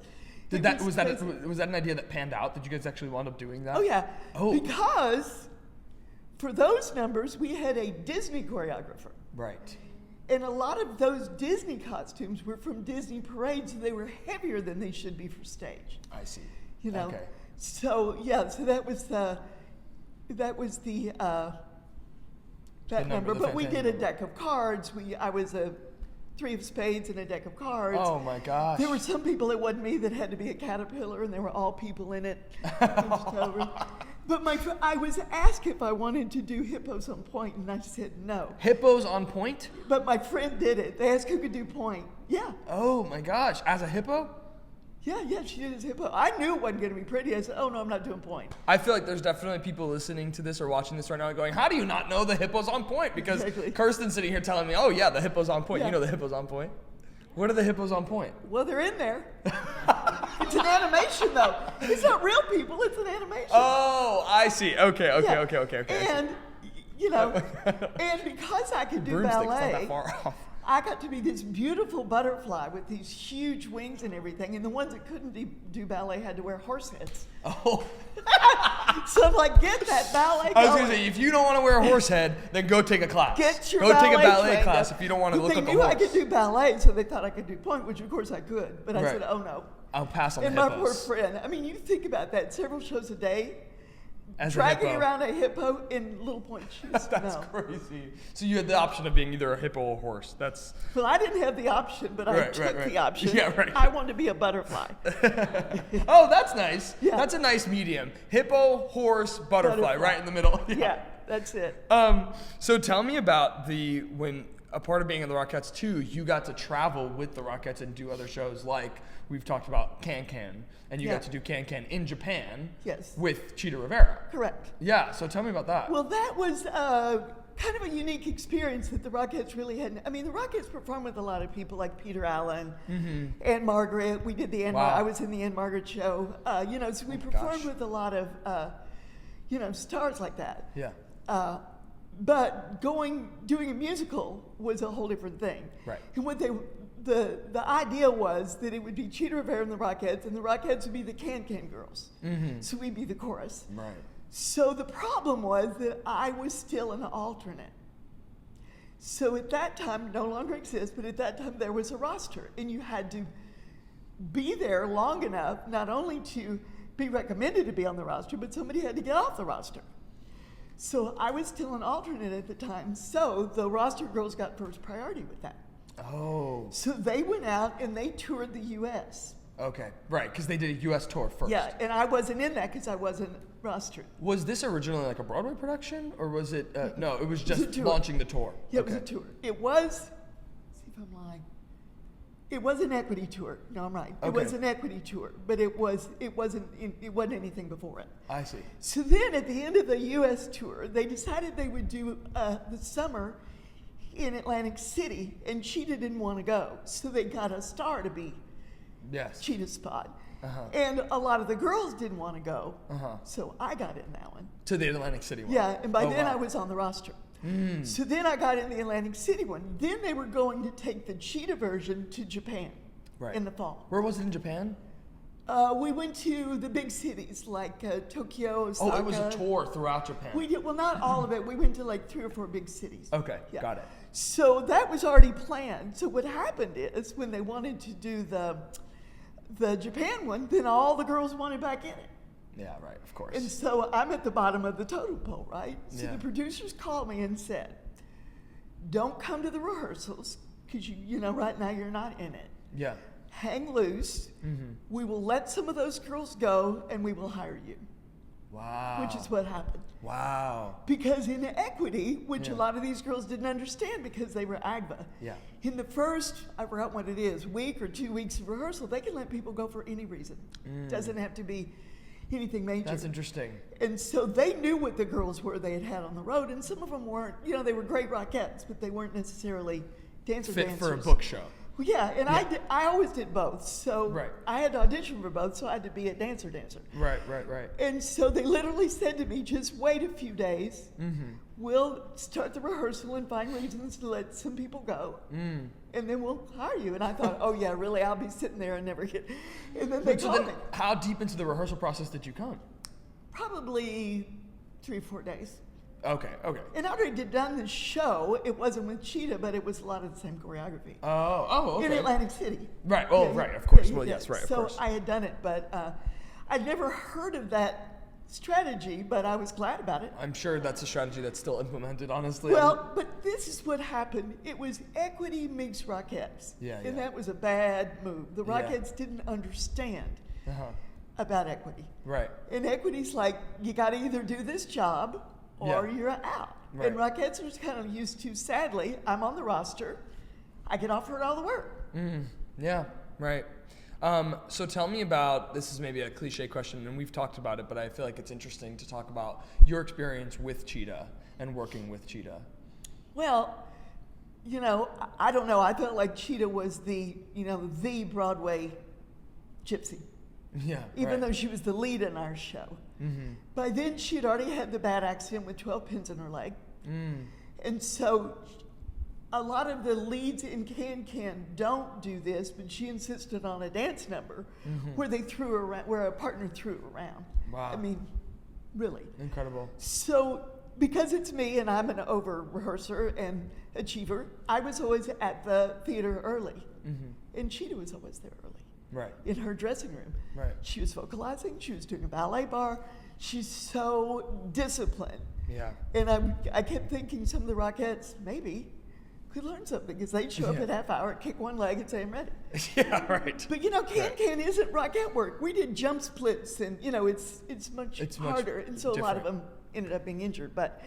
S1: Was that
S2: crazy.
S1: an idea that panned out? Did you guys actually wind up doing that?
S2: Oh, yeah.
S1: Oh.
S2: Because for those numbers, we had a Disney choreographer.
S1: Right.
S2: And a lot of those Disney costumes were from Disney parades, and they were heavier than they should be for stage.
S1: I see.
S2: Okay. So, yeah, so that was the number. But we did a deck of cards. I was a 3 of spades and a deck of cards.
S1: Oh my gosh.
S2: There were some people, it wasn't me, that had to be a caterpillar, and there were all people in it. But I was asked if I wanted to do hippos on point, and I said no.
S1: Hippos on point?
S2: But my friend did it. They asked who could do point. Yeah.
S1: Oh my gosh. As a hippo?
S2: Yeah, she did his hippo. I knew it wasn't going to be pretty. I said, oh no, I'm not doing point.
S1: I feel like there's definitely people listening to this or watching this right now going, how do you not know the hippo's on point? Because
S2: Exactly.
S1: Kirsten's sitting here telling me, oh yeah, the hippo's on point.
S2: Yeah.
S1: You know the hippo's on point. What are the hippos on point?
S2: Well, they're in there. It's an animation, though. It's not real people. It's an animation.
S1: Oh, I see. Okay.
S2: Yeah.
S1: Okay.
S2: And, and because I could do
S1: Broomstick's not
S2: ballet,
S1: that far off.
S2: I got to be this beautiful butterfly with these huge wings and everything. And the ones that couldn't do ballet had to wear horse heads.
S1: Oh.
S2: So I'm like, get that ballet
S1: I was
S2: going.
S1: going to say, if you don't want to wear a horse head, then go take a class.
S2: Get your
S1: go take a
S2: ballet
S1: ballet
S2: trained
S1: class
S2: up.
S1: if you don't want to
S2: But
S1: look
S2: they
S1: like a
S2: knew
S1: horse.
S2: I could do ballet, so they thought I could do point, which of course I could. But I
S1: Right.
S2: said, oh no.
S1: I'll pass on
S2: And
S1: the
S2: my
S1: hippos.
S2: poor friend. I mean, you think about that, several shows a day,
S1: As a
S2: dragging
S1: hippo.
S2: around a hippo in little point shoes.
S1: That's
S2: No.
S1: crazy. So you had the option of being either a hippo or a horse. That's
S2: Well, I didn't have the option, but I
S1: Right,
S2: took
S1: right.
S2: the option.
S1: Yeah, right.
S2: I wanted to be a butterfly.
S1: Oh, that's nice.
S2: Yeah.
S1: That's a nice medium. Hippo, horse, butterfly,
S2: Butterfly.
S1: right in the middle.
S2: Yeah, that's it.
S1: So tell me about when a part of being in the Rockettes too, you got to travel with the Rockettes and do other shows like we've talked about Can, and you
S2: Yeah.
S1: got to do Can in Japan.
S2: Yes.
S1: With Chita Rivera.
S2: Correct.
S1: Yeah. So tell me about that.
S2: Well, that was kind of a unique experience that the Rockettes really hadn't. I mean, the Rockettes performed with a lot of people like Peter Allen, Anne Margaret. We did the Anne.
S1: Wow.
S2: I was in the Anne Margaret show. So we performed with a lot of, stars like that.
S1: Yeah.
S2: But doing a musical was a whole different thing.
S1: Right.
S2: And what the idea was that it would be Chita Rivera and the Rockettes would be the Can girls.
S1: Mm-hmm.
S2: So we'd be the chorus.
S1: Right.
S2: So the problem was that I was still an alternate. So at that time, no longer exists, but at that time there was a roster, and you had to be there long enough not only to be recommended to be on the roster, but somebody had to get off the roster. So I was still an alternate at the time, so the roster girls got first priority with that.
S1: Oh.
S2: So they went out and they toured the U.S.
S1: Okay. Right. Because they did a U.S. tour first.
S2: Yeah, and I wasn't in that because I wasn't rostered.
S1: Was this originally like a Broadway production, or was it? No, it was
S2: It was a
S1: just
S2: tour.
S1: launching the tour.
S2: Yeah, it was a tour. It was, let's see if I'm lying. It was an equity tour. No, I'm right. It
S1: Okay.
S2: was an equity tour, but it wasn't anything before it.
S1: I see.
S2: So then at the end of the U.S. tour, they decided they would do the summer in Atlantic City, and Chita didn't want to go. So they got a star to be
S1: Yes.
S2: Chita's spot.
S1: Uh-huh.
S2: And a lot of the girls didn't want to go,
S1: Uh-huh.
S2: so I got in that one.
S1: To the Atlantic City one.
S2: Yeah, and by
S1: Oh,
S2: then
S1: wow.
S2: I was on the roster.
S1: Mm.
S2: So then I got in the Atlantic City one. Then they were going to take the Chita version to Japan
S1: Right.
S2: in the fall.
S1: Where was it in Japan?
S2: We went to the big cities like Tokyo, Osaka.
S1: Oh, it was a tour throughout Japan.
S2: We did, well, not all of it. We went to like 3 or 4 big cities.
S1: Okay,
S2: Yeah.
S1: got it.
S2: So that was already planned. So what happened is when they wanted to do the Japan one, then all the girls wanted back in it.
S1: Yeah, right, of course.
S2: And so I'm at the bottom of the totem pole, right? So
S1: Yeah.
S2: the producers called me and said, don't come to the rehearsals because right now you're not in it.
S1: Yeah.
S2: Hang loose.
S1: Mm-hmm.
S2: We will let some of those girls go and we will hire you.
S1: Wow.
S2: which is what happened.
S1: Wow.
S2: Because in equity, which a lot of these girls didn't understand because they were AGVA, in the first, I forgot what it is, week or 2 weeks of rehearsal, they can let people go for any reason. Doesn't have to be anything major.
S1: That's interesting.
S2: And so they knew what the girls were they had on the road, and some of them weren't, they were great Rockettes, but they weren't necessarily dancers.
S1: Fit for a book show.
S2: Well, yeah, and I always did both. So I had to audition for both, so I had to be a dancer.
S1: Right.
S2: And so they literally said to me, just wait a few days. We'll start the rehearsal and find reasons to let some people go. And then we'll hire you. And I thought, oh, yeah, really? I'll be sitting there and never get. And then they called me.
S1: How deep into the rehearsal process did you come?
S2: Probably 3 or 4 days.
S1: Okay.
S2: And I already done the show. It wasn't with Chita, but it was a lot of the same choreography.
S1: Oh, okay.
S2: In Atlantic City.
S1: Right. Oh, right. Of course. Well, yes, right. Of course.
S2: So I had done it, but I'd never heard of that strategy, but I was glad about it.
S1: I'm sure that's a strategy that's still implemented, honestly.
S2: Well, but this is what happened. It was equity meets Rockettes. And that was a bad move. The Rockettes didn't understand about equity.
S1: Right.
S2: And equity's like, you got to either do this job or you're out.
S1: Right.
S2: And Rockettes are kind of used to, sadly, I'm on the roster. I get offered all the work.
S1: Yeah, right. So tell me about, this is maybe a cliche question, and we've talked about it, but I feel like it's interesting to talk about your experience with Chita and working with Chita.
S2: Well, I don't know. I felt like Chita was the Broadway gypsy.
S1: Yeah.
S2: Even though she was the lead in our show. By then, she had already had the bad accident with 12 pins in her leg. And so a lot of the leads in Can don't do this, but she insisted on a dance number where they threw her around, where a partner threw her around.
S1: Wow.
S2: I mean, really.
S1: Incredible.
S2: So because it's me and I'm an over-rehearser and achiever, I was always at the theater early. And Chita was always there early.
S1: Right.
S2: In her dressing room.
S1: Right.
S2: She was vocalizing. She was doing a ballet bar. She's so disciplined.
S1: Yeah.
S2: And I kept thinking some of the Rockettes maybe could learn something because they'd show up at half hour, kick one leg, and say, I'm ready.
S1: Yeah, right.
S2: But Can isn't Rockette work. We did jump splits, and it's much harder, and so a lot of them ended up being injured. But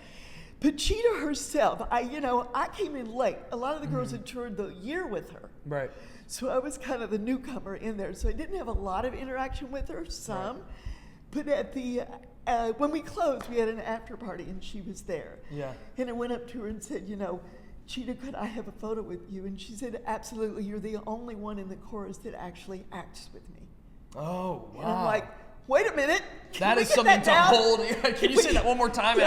S2: Chita herself, I came in late. A lot of the girls had toured the year with her.
S1: Right.
S2: So I was kind of the newcomer in there. So I didn't have a lot of interaction with her, some. Right. But at the when we closed, we had an after party, and she was there. Yeah. And I went up to her and said, Chita, could I have a photo with you? And she said, absolutely. You're the only one in the chorus that actually acts with me.
S1: Oh, wow.
S2: And I'm like, wait a minute.
S1: That is something to hold. Can you say that one more time?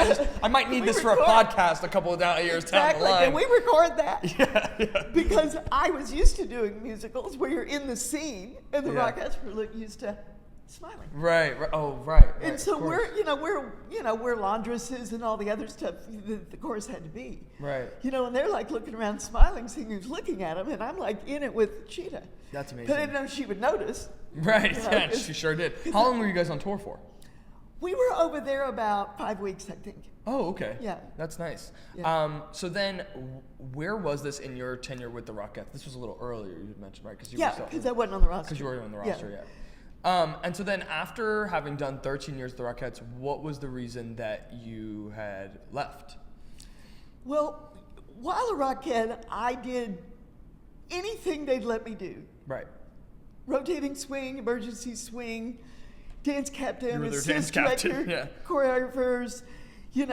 S1: I might need this for a podcast a couple of years down the line.
S2: Can we record that? Yeah. Because I was used to doing musicals where you're in the scene, and the Rockettes were used to smiling.
S1: Right. Oh, right.
S2: And so we're laundresses and all the other stuff the chorus had to be.
S1: Right.
S2: And they're like looking around smiling, seeing who's looking at them, and I'm like in it with Chita.
S1: That's amazing.
S2: But I didn't know she would notice.
S1: Right. Yeah, she sure did. How long were you guys on tour for?
S2: We were over there about 5 weeks, I think.
S1: Oh, okay.
S2: Yeah.
S1: That's nice. Yeah. So then, where was this in your tenure with the Rockettes? This was a little earlier, you mentioned, right?
S2: Because I wasn't on the roster.
S1: Because you weren't on the roster yet. And so then after having done 13 years with the Rockettes, what was the reason that you had left?
S2: Well, while a Rockette, I did anything they'd let me do.
S1: Right.
S2: Rotating swing, emergency swing, dance captain,
S1: dance
S2: assist
S1: captain,
S2: director, choreographers, get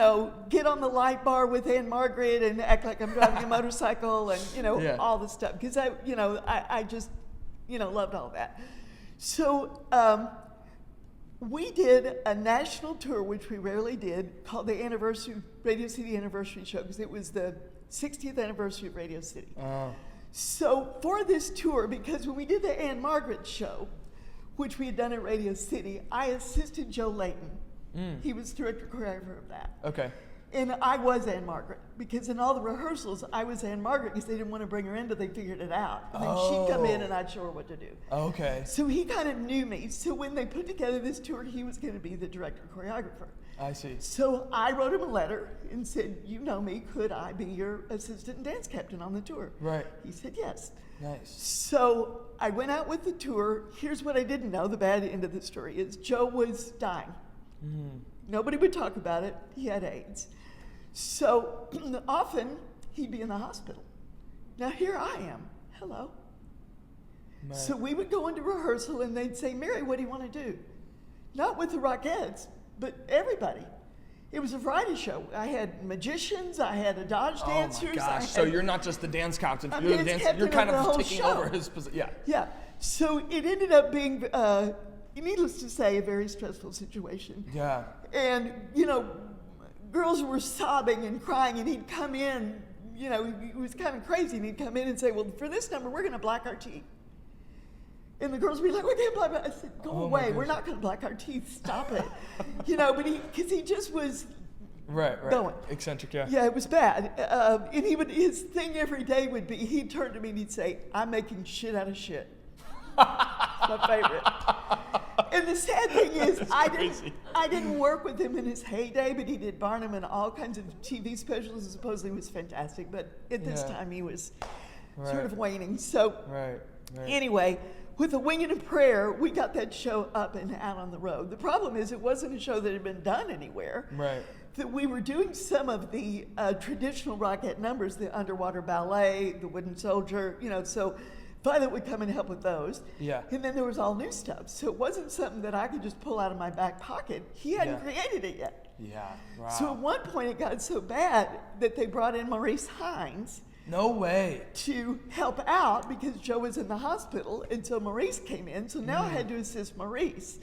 S2: on the light bar with Anne Margaret and act like I'm driving a motorcycle and, all this stuff. Because I just, loved all that. So we did a national tour, which we rarely did, called the Radio City Anniversary Show, because it was the 60th anniversary of Radio City. So for this tour, because when we did the Anne Margaret show, which we had done at Radio City, I assisted Joe Layton. He was director choreographer of that. Okay. And I was Anne Margaret, because in all the rehearsals, I was Anne Margaret because they didn't want to bring her in until they figured it out. And then she'd come in and I'd show her what to do. Okay. So he kind of knew me. So when they put together this tour, he was going to be the director choreographer.
S1: I see.
S2: So I wrote him a letter and said, you know me, could I be your assistant and dance captain on the tour? Right. He said yes. Nice. So I went out with the tour. Here's what I didn't know. The bad end of the story is Joe was dying. Nobody would talk about it. He had AIDS. So often he'd be in the hospital. Now here I am. Hello.
S1: Man.
S2: So we would go into rehearsal and they'd say, Mary, what do you want to do? Not with the Rockettes, but everybody. It was a variety show. I had magicians, I had a Dodge dancers.
S1: Oh my gosh! So you're not just the dance captain.
S2: I'm
S1: You're the
S2: dance
S1: dance.
S2: captain
S1: You're kind
S2: of the
S1: of
S2: whole
S1: taking
S2: show.
S1: over his position. Yeah.
S2: Yeah. So it ended up being, needless to say, a very stressful situation.
S1: Yeah.
S2: And, girls were sobbing and crying, and he'd come in, he was kind of crazy, and he'd come in and say, well, for this number, we're going to black our teeth. And the girls would be like, we can't black our teeth. I said, go away, we're not going to black our teeth, stop it. But because he just was
S1: Right.
S2: going.
S1: Eccentric, yeah.
S2: Yeah, it was bad. And his thing every day would be, he'd turn to me and he'd say, I'm making shit out of shit. My favorite. And the sad thing is, I didn't work with him in his heyday, but he did Barnum and all kinds of TV specials, and supposedly was fantastic. But at this time, he was sort of waning. So anyway, with A Wing and a Prayer, we got that show up and out on the road. The problem is, it wasn't a show that had been done anywhere.
S1: Right.
S2: That we were doing some of the traditional Rockette numbers, the underwater ballet, the wooden soldier, so Violet would come and help with those.
S1: Yeah.
S2: And then there was all new stuff. So it wasn't something that I could just pull out of my back pocket. He hadn't created it yet.
S1: Yeah. Wow.
S2: So at one point it got so bad that they brought in Maurice Hines
S1: No way.
S2: to help out because Joe was in the hospital. And so Maurice came in. So now I had to assist Maurice.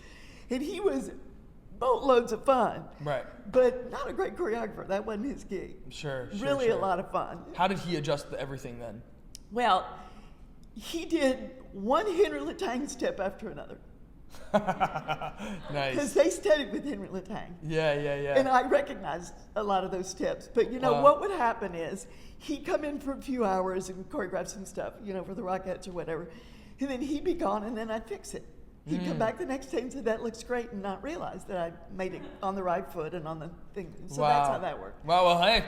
S2: And he was boatloads of fun.
S1: Right.
S2: But not a great choreographer. That wasn't his gig.
S1: Sure.
S2: Really a lot of fun.
S1: How did he adjust everything then?
S2: Well, he did one Henry Latang step after another.
S1: Nice.
S2: Because they studied with Henry Latang.
S1: Yeah.
S2: And I recognized a lot of those steps. But what would happen is he'd come in for a few hours and choreograph some stuff, for the Rockettes or whatever. And then he'd be gone and then I'd fix it. He'd come back the next day and say, that looks great, and not realize that I made it on the right foot and on the thing. So that's how that worked.
S1: Wow, well, hey,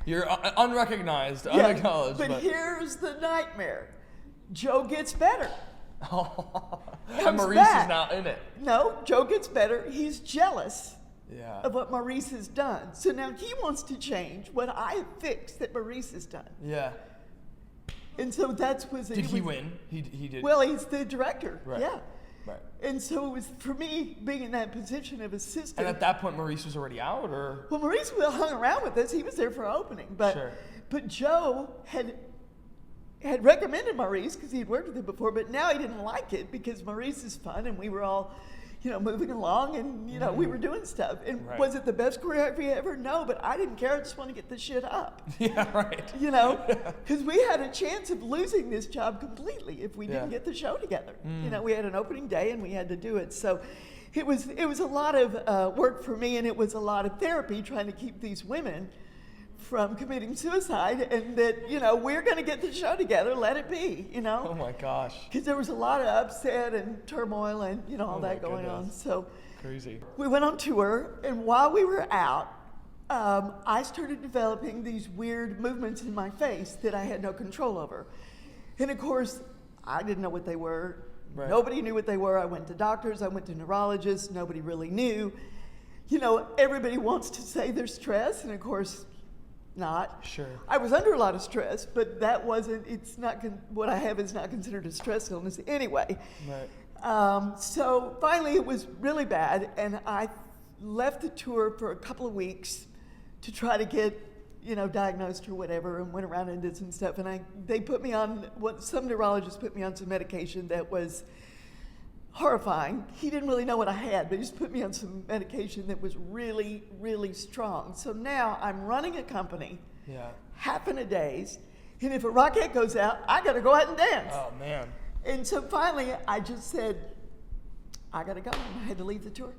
S1: you're unrecognized, unacknowledged.
S2: But here's the nightmare. Joe gets better.
S1: And Maurice is now in it.
S2: No, Joe gets better. He's jealous
S1: Yeah.
S2: of what Maurice has done. So now he wants to change what I have fixed that Maurice has done.
S1: Yeah.
S2: And so that was...
S1: Did he win? He did.
S2: Well, he's the director.
S1: Right.
S2: Yeah.
S1: Right.
S2: And so it was, for me, being in that position of assistant...
S1: And at that point, Maurice was already out, or?
S2: Well, Maurice hung around with us. He was there for opening. But,
S1: Sure.
S2: but Joe had recommended Maurice because he had worked with him before, but now he didn't like it because Maurice is fun and we were all, moving along and, we were doing stuff. And was it the best choreography ever? No, but I didn't care. I just want to get the shit up.
S1: Yeah, right.
S2: Because we had a chance of losing this job completely if we didn't get the show together. We had an opening day and we had to do it. So it was a lot of work for me, and it was a lot of therapy trying to keep these women from committing suicide, and that, we're going to get the show together, let it be,
S1: Oh my gosh.
S2: Because there was a lot of upset and turmoil and, all that going on. So
S1: crazy.
S2: we went on tour, and while we were out, I started developing these weird movements in my face that I had no control over. And of course, I didn't know what they were. Right. Nobody knew what they were. I went to doctors, I went to neurologists, nobody really knew. Everybody wants to say they're stressed, and of course, not.
S1: Sure.
S2: I was under a lot of stress, but what I have is not considered a stress illness anyway.
S1: Right.
S2: So finally it was really bad, and I left the tour for a couple of weeks to try to get, diagnosed or whatever, and went around and did some stuff. And they put me on, some neurologists put me on some medication that was horrifying. He didn't really know what I had, but he just put me on some medication that was really, really strong. So now I'm running a company, half in a days, and if a Rockette goes out, I got to go out and dance.
S1: Oh, man.
S2: And so finally, I just said, I got to go. And I had to leave the tour.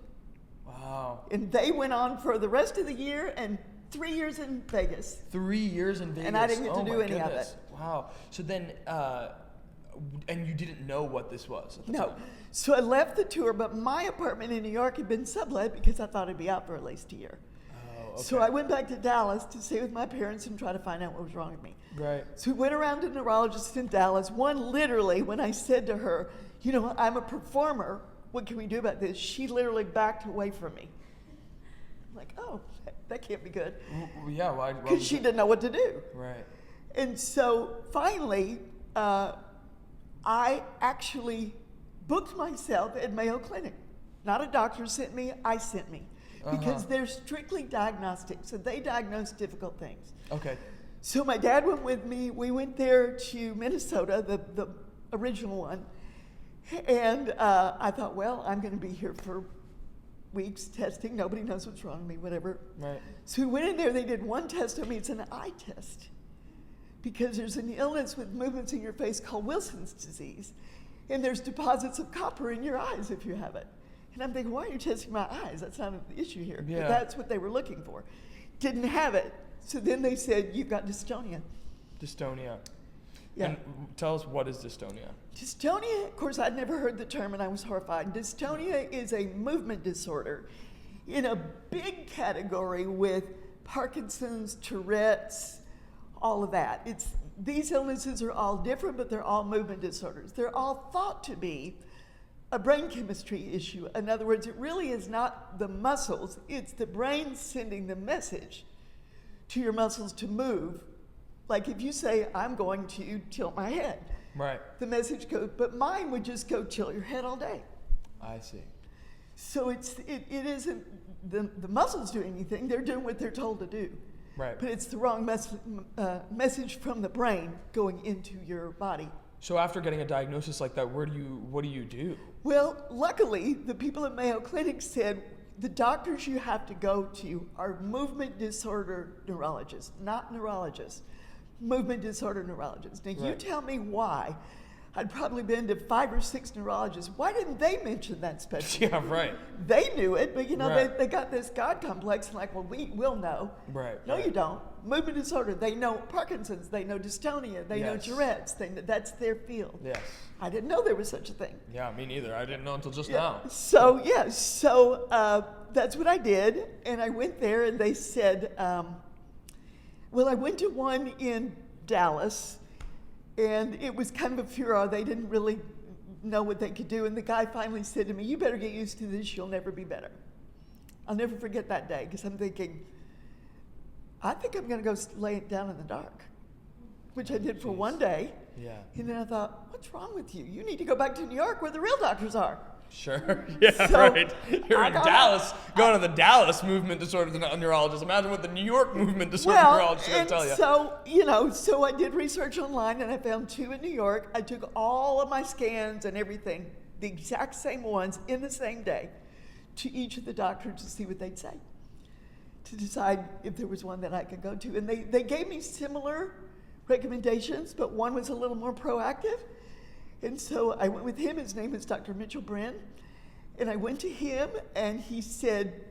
S1: Wow.
S2: And they went on for the rest of the year and 3 years in Vegas.
S1: 3 years in Vegas.
S2: And I didn't get to do any of
S1: goodness.
S2: it.
S1: Wow. So then, and you didn't know what this was at the time?
S2: So I left the tour, but my apartment in New York had been sublet because I thought I'd be out for at least a year.
S1: Oh, okay.
S2: So I went back to Dallas to stay with my parents and try to find out what was wrong with me.
S1: Right.
S2: So we went around to neurologists in Dallas. One literally, when I said to her, I'm a performer, what can we do about this? She literally backed away from me. like, oh, that can't be good.
S1: Yeah, why?
S2: Because she didn't know what to do.
S1: Right.
S2: And so finally, I actually booked myself at Mayo Clinic. Not a doctor sent me, I sent me. Because they're strictly diagnostic, so they diagnose difficult things.
S1: Okay.
S2: So my dad went with me. We went there to Minnesota, the original one. And I thought, well, I'm going to be here for weeks testing. Nobody knows what's wrong with me, whatever.
S1: Right.
S2: So we went in there. They did one test on me. It's an eye test. Because there's an illness with movements in your face called Wilson's disease. And there's deposits of copper in your eyes if you have it. And I'm thinking, why are you testing my eyes? That's not an issue here.
S1: Yeah.
S2: But that's what they were looking for. Didn't have it. So then they said, you've got dystonia.
S1: Dystonia.
S2: Yeah.
S1: And tell us, what is dystonia?
S2: Dystonia, of course, I'd never heard the term and I was horrified. Dystonia is a movement disorder in a big category with Parkinson's, Tourette's, all of that. These illnesses are all different, but they're all movement disorders. They're all thought to be a brain chemistry issue. In other words, it really is not the muscles, it's the brain sending the message to your muscles to move. Like if you say, I'm going to tilt my head.
S1: Right.
S2: The message goes, but mine would just go tilt your head all day.
S1: I see.
S2: So it isn't the muscles doing anything, they're doing what they're told to do.
S1: Right.
S2: But it's the wrong message from the brain going into your body.
S1: So after getting a diagnosis like that, what do you do?
S2: Well, luckily, the people at Mayo Clinic said the doctors you have to go to are movement disorder neurologists, not neurologists. Movement disorder neurologists. Now, you tell me why. I'd probably been to 5 or 6 neurologists. Why didn't they mention that specialty?
S1: Yeah, right.
S2: They knew it, but
S1: Right.
S2: they got this God complex and like, well, we'll know.
S1: Right.
S2: No,
S1: right.
S2: you don't. Movement disorder, they know Parkinson's, they know dystonia, they know
S1: Yes.
S2: Tourette's, that's their field.
S1: Yes.
S2: I didn't know there was such a thing.
S1: Yeah, me neither. I didn't know until just
S2: Yeah.
S1: now.
S2: So that's what I did, and I went there, and they said, well, I went to one in Dallas, and it was kind of a furor. They didn't really know what they could do, and the guy finally said to me, you better get used to this, you'll never be better. I'll never forget that day, because I'm thinking, I think I'm going to go lay it down in the dark, which I did for one day.
S1: Yeah.
S2: And then I thought, what's wrong with you? You need to go back to New York where the real doctors are.
S1: Sure. Yeah,
S2: So,
S1: right. You're
S2: I
S1: in
S2: got
S1: Dallas, going to the Dallas movement disorder neurologist. Imagine what the New York movement disorder neurologist is going to tell you.
S2: So I did research online and I found 2 in New York. I took all of my scans and everything, the exact same ones in the same day, to each of the doctors to see what they'd say, to decide if there was one that I could go to. And they gave me similar recommendations, but one was a little more proactive. And so I went with him. His name is Dr. Mitchell Brin. And I went to him, and he said,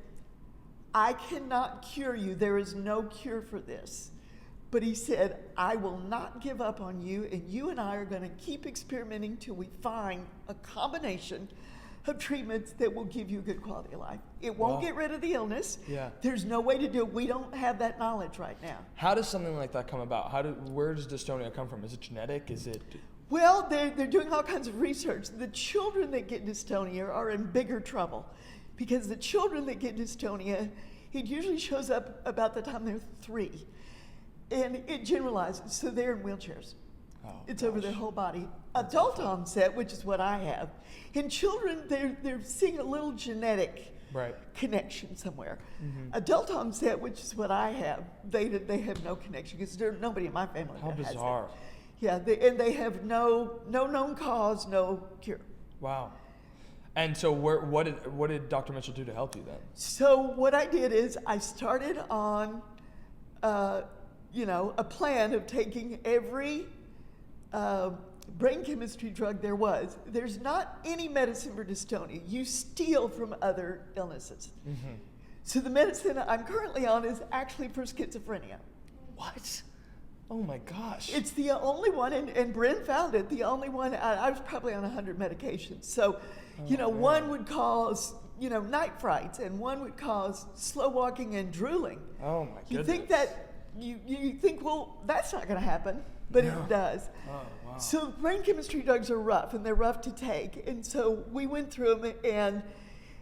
S2: I cannot cure you. There is no cure for this. But he said, I will not give up on you, and you and I are going to keep experimenting till we find a combination of treatments that will give you a good quality of life. It won't get rid of the illness.
S1: Yeah.
S2: There's no way to do it. We don't have that knowledge right now.
S1: How does something like that come about? Where does dystonia come from? Is it genetic? Is it...
S2: Well, they're doing all kinds of research. The children that get dystonia are in bigger trouble because the children that get dystonia, it usually shows up about the time they're 3. And it generalizes, so they're in wheelchairs.
S1: Oh,
S2: it's over their whole body. Adult onset, which is what I have. In children, they're seeing a little genetic connection somewhere. Mm-hmm. Adult onset, which is what I have, they have no connection because there's nobody in my family that has it.
S1: How bizarre.
S2: Yeah, they have no known cause, no cure.
S1: Wow. And so what did Dr. Mitchell do to help you then?
S2: So what I did is I started on, a plan of taking every brain chemistry drug there was. There's not any medicine for dystonia. You steal from other illnesses. Mm-hmm. So the medicine I'm currently on is actually for schizophrenia.
S1: What? Oh my gosh.
S2: It's the only one, and Bryn found it, the only one. I was probably on 100 medications. So, one would cause, night frights, and one would cause slow walking and drooling.
S1: Oh my goodness.
S2: You think that, you think, well, that's not going to happen, but it does.
S1: Oh, wow.
S2: So brain chemistry drugs are rough, and they're rough to take. And so we went through them, and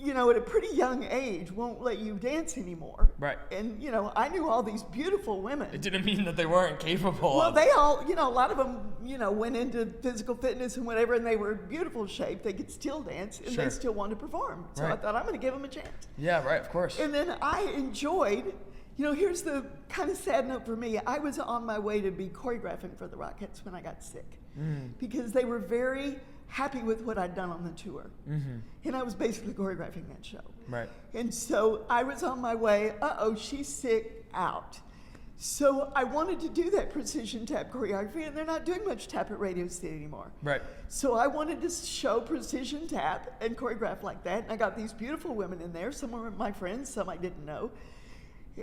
S2: at a pretty young age, won't let you dance anymore.
S1: Right.
S2: And, I knew all these beautiful women.
S1: It didn't mean that they weren't capable.
S2: Well,
S1: of.
S2: they all, a lot of them, went into physical fitness and whatever, and they were in beautiful shape. They could still dance, and
S1: Sure.
S2: they still wanted to perform. So I
S1: Right.
S2: thought, I'm going to give them a chance.
S1: Yeah, right, of course.
S2: And then I enjoyed, here's the kind of sad note for me. I was on my way to be choreographing for the Rockettes when I got sick. Because they were very happy with what I'd done on the tour. And I was basically choreographing that show.
S1: Right.
S2: And so I was on my way, she's sick, out. So I wanted to do that precision tap choreography, and they're not doing much tap at Radio City anymore.
S1: Right.
S2: So I wanted to show precision tap and choreograph like that, and I got these beautiful women in there. Some were my friends, some I didn't know.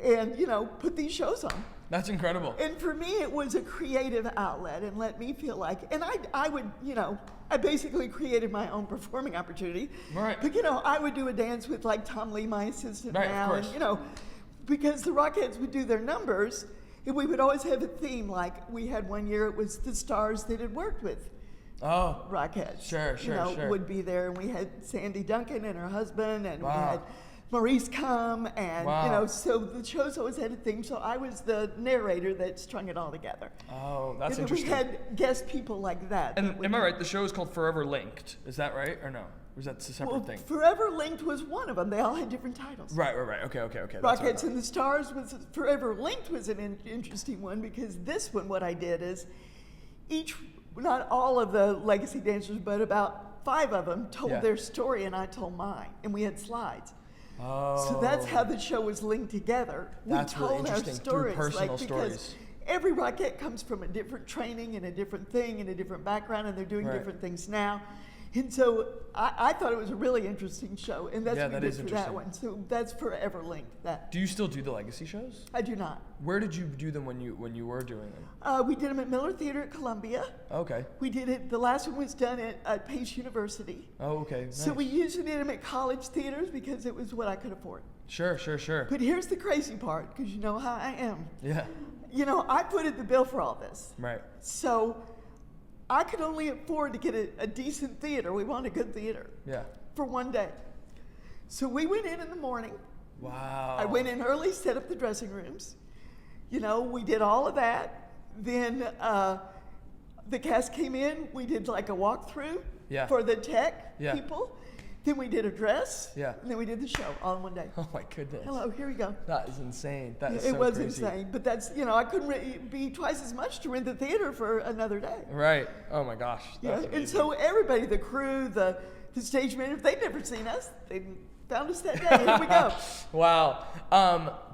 S2: And, put these shows on.
S1: That's incredible.
S2: And for me, it was a creative outlet and let me feel like, and I would, I basically created my own performing opportunity.
S1: Right.
S2: But, I would do a dance with like Tom Lee, my assistant
S1: Right, of
S2: now.
S1: course.
S2: And, because the Rockettes would do their numbers, and we would always have a theme. Like we had one year, it was the stars that had worked with
S1: Oh.
S2: Rockettes.
S1: Sure, sure.
S2: Would be there. And we had Sandy Duncan and her husband, and we
S1: Wow.
S2: had Maurice come, and
S1: Wow.
S2: so the shows always had a theme. So I was the narrator that strung it all together.
S1: Oh, that's
S2: And then
S1: interesting.
S2: we had guest people like that.
S1: And
S2: that would
S1: am I
S2: be-
S1: right? The show is called Forever Linked. Is that right, or no? Or is that a separate
S2: Well,
S1: thing?
S2: Forever Linked was one of them. They all had different titles.
S1: Right. Okay. That's what I
S2: Rockettes
S1: thought.
S2: and the Stars was Forever Linked was an interesting one, because this one, what I did is not all of the legacy dancers, but about 5 of them told
S1: Yeah.
S2: their story, and I told mine, and we had slides.
S1: Oh.
S2: So that's how the show was linked together.
S1: That's
S2: we
S1: really
S2: told our
S1: interesting, through
S2: stories,
S1: personal
S2: because
S1: stories.
S2: every Rockette comes from a different training and a different thing and a different background, and they're doing
S1: Right.
S2: different things now. And so I thought it was a really interesting show, and that's
S1: Yeah,
S2: what
S1: that
S2: we
S1: is
S2: did for that
S1: interesting.
S2: one. So that's Forever Linked. That
S1: Do you still do the legacy shows?
S2: I do not.
S1: Where did you do them when you were doing them?
S2: We did them at Miller Theater at Columbia.
S1: Okay.
S2: We did it. The last one was done at Pace University.
S1: Oh, okay.
S2: So
S1: nice.
S2: we usually did them at college theaters because it was what I could afford.
S1: Sure.
S2: But here's the crazy part, because you know how I am.
S1: Yeah.
S2: I footed the bill for all this.
S1: Right.
S2: So I could only afford to get a decent theater. We wanted a good theater
S1: Yeah.
S2: for one day. So we went in the morning.
S1: Wow.
S2: I went in early, set up the dressing rooms. We did all of that. Then the cast came in. We did like a walkthrough
S1: Yeah.
S2: for the tech
S1: Yeah.
S2: people. Then we did a dress.
S1: Yeah.
S2: And then we did the show all in one day.
S1: Oh my goodness.
S2: Hello, here we go.
S1: That is insane. That is
S2: It
S1: so
S2: was
S1: crazy.
S2: insane, but that's, I couldn't be twice as much to rent the theater for another day.
S1: Right. Oh my gosh.
S2: Yeah,
S1: That's
S2: and
S1: amazing.
S2: so everybody, the crew, the stage manager, they'd never seen us. They found us that day. Here we go.
S1: Wow.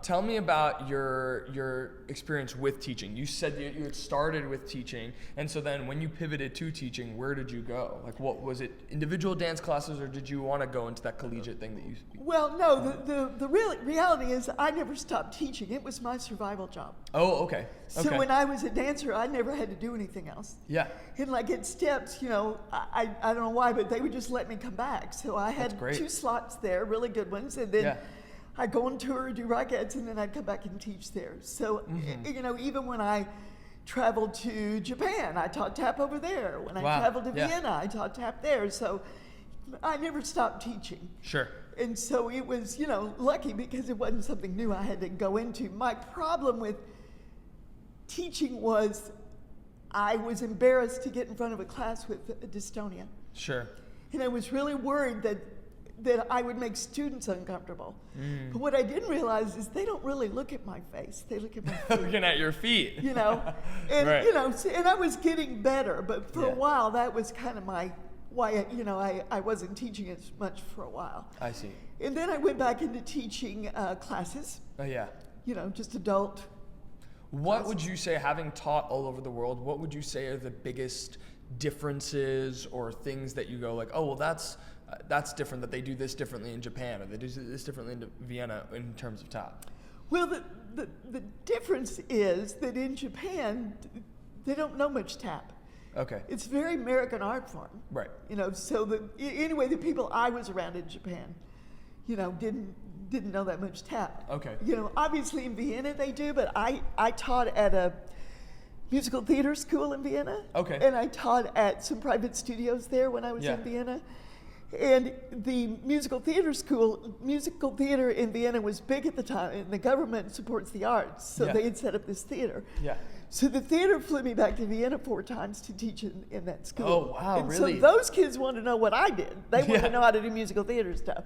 S1: Tell me about your experience with teaching. You said you had started with teaching, and so then when you pivoted to teaching, where did you go? Like, what was it? Individual dance classes, or did you want to go into that collegiate thing that you?
S2: Well, no, the real reality is I never stopped teaching. It was my survival job.
S1: Oh, okay.
S2: So
S1: Okay.
S2: when I was a dancer, I never had to do anything else.
S1: Yeah.
S2: And like at Steps, I don't know why, but they would just let me come back. So I had
S1: That's great.
S2: 2 slots there, really good ones, and then
S1: Yeah.
S2: I'd go on tour, do Rockettes, and then I'd come back and teach there. So,
S1: Mm-hmm.
S2: even when I traveled to Japan, I taught tap over there. When I
S1: Wow.
S2: traveled to
S1: Yeah.
S2: Vienna, I taught tap there. So I never stopped teaching.
S1: Sure.
S2: And so it was, lucky because it wasn't something new I had to go into. My problem with teaching was I was embarrassed to get in front of a class with dystonia.
S1: Sure.
S2: And I was really worried that I would make students uncomfortable. But what I didn't realize is they don't really look at my face. They look at my feet.
S1: Looking at your feet.
S2: And,
S1: Right.
S2: and I was getting better, but for
S1: Yeah.
S2: a while, that was kind of why, I wasn't teaching as much for a while.
S1: I see.
S2: And then I went back into teaching classes,
S1: Oh yeah.
S2: just adult.
S1: What would you say, having taught all over the world, what would you say are the biggest differences or things that you go like, oh, well, that's different, that they do this differently in Japan, or they do this differently in Vienna in terms of tap?
S2: Well, the difference is that in Japan, they don't know much tap.
S1: Okay.
S2: It's very American art form.
S1: Right.
S2: So anyway, the people I was around in Japan, didn't know that much tap.
S1: Okay.
S2: Obviously in Vienna they do, but I taught at a musical theater school in Vienna.
S1: Okay.
S2: And I taught at some private studios there when I was
S1: Yeah.
S2: in Vienna. And the musical theater in Vienna was big at the time, and the government supports the arts, so
S1: Yeah.
S2: they had set up this theater.
S1: Yeah.
S2: So the theater flew me back to Vienna 4 times to teach in that school.
S1: Oh, wow,
S2: and
S1: really?
S2: So those kids wanted to know what I did. They wanted
S1: Yeah.
S2: to know how to do musical theater stuff.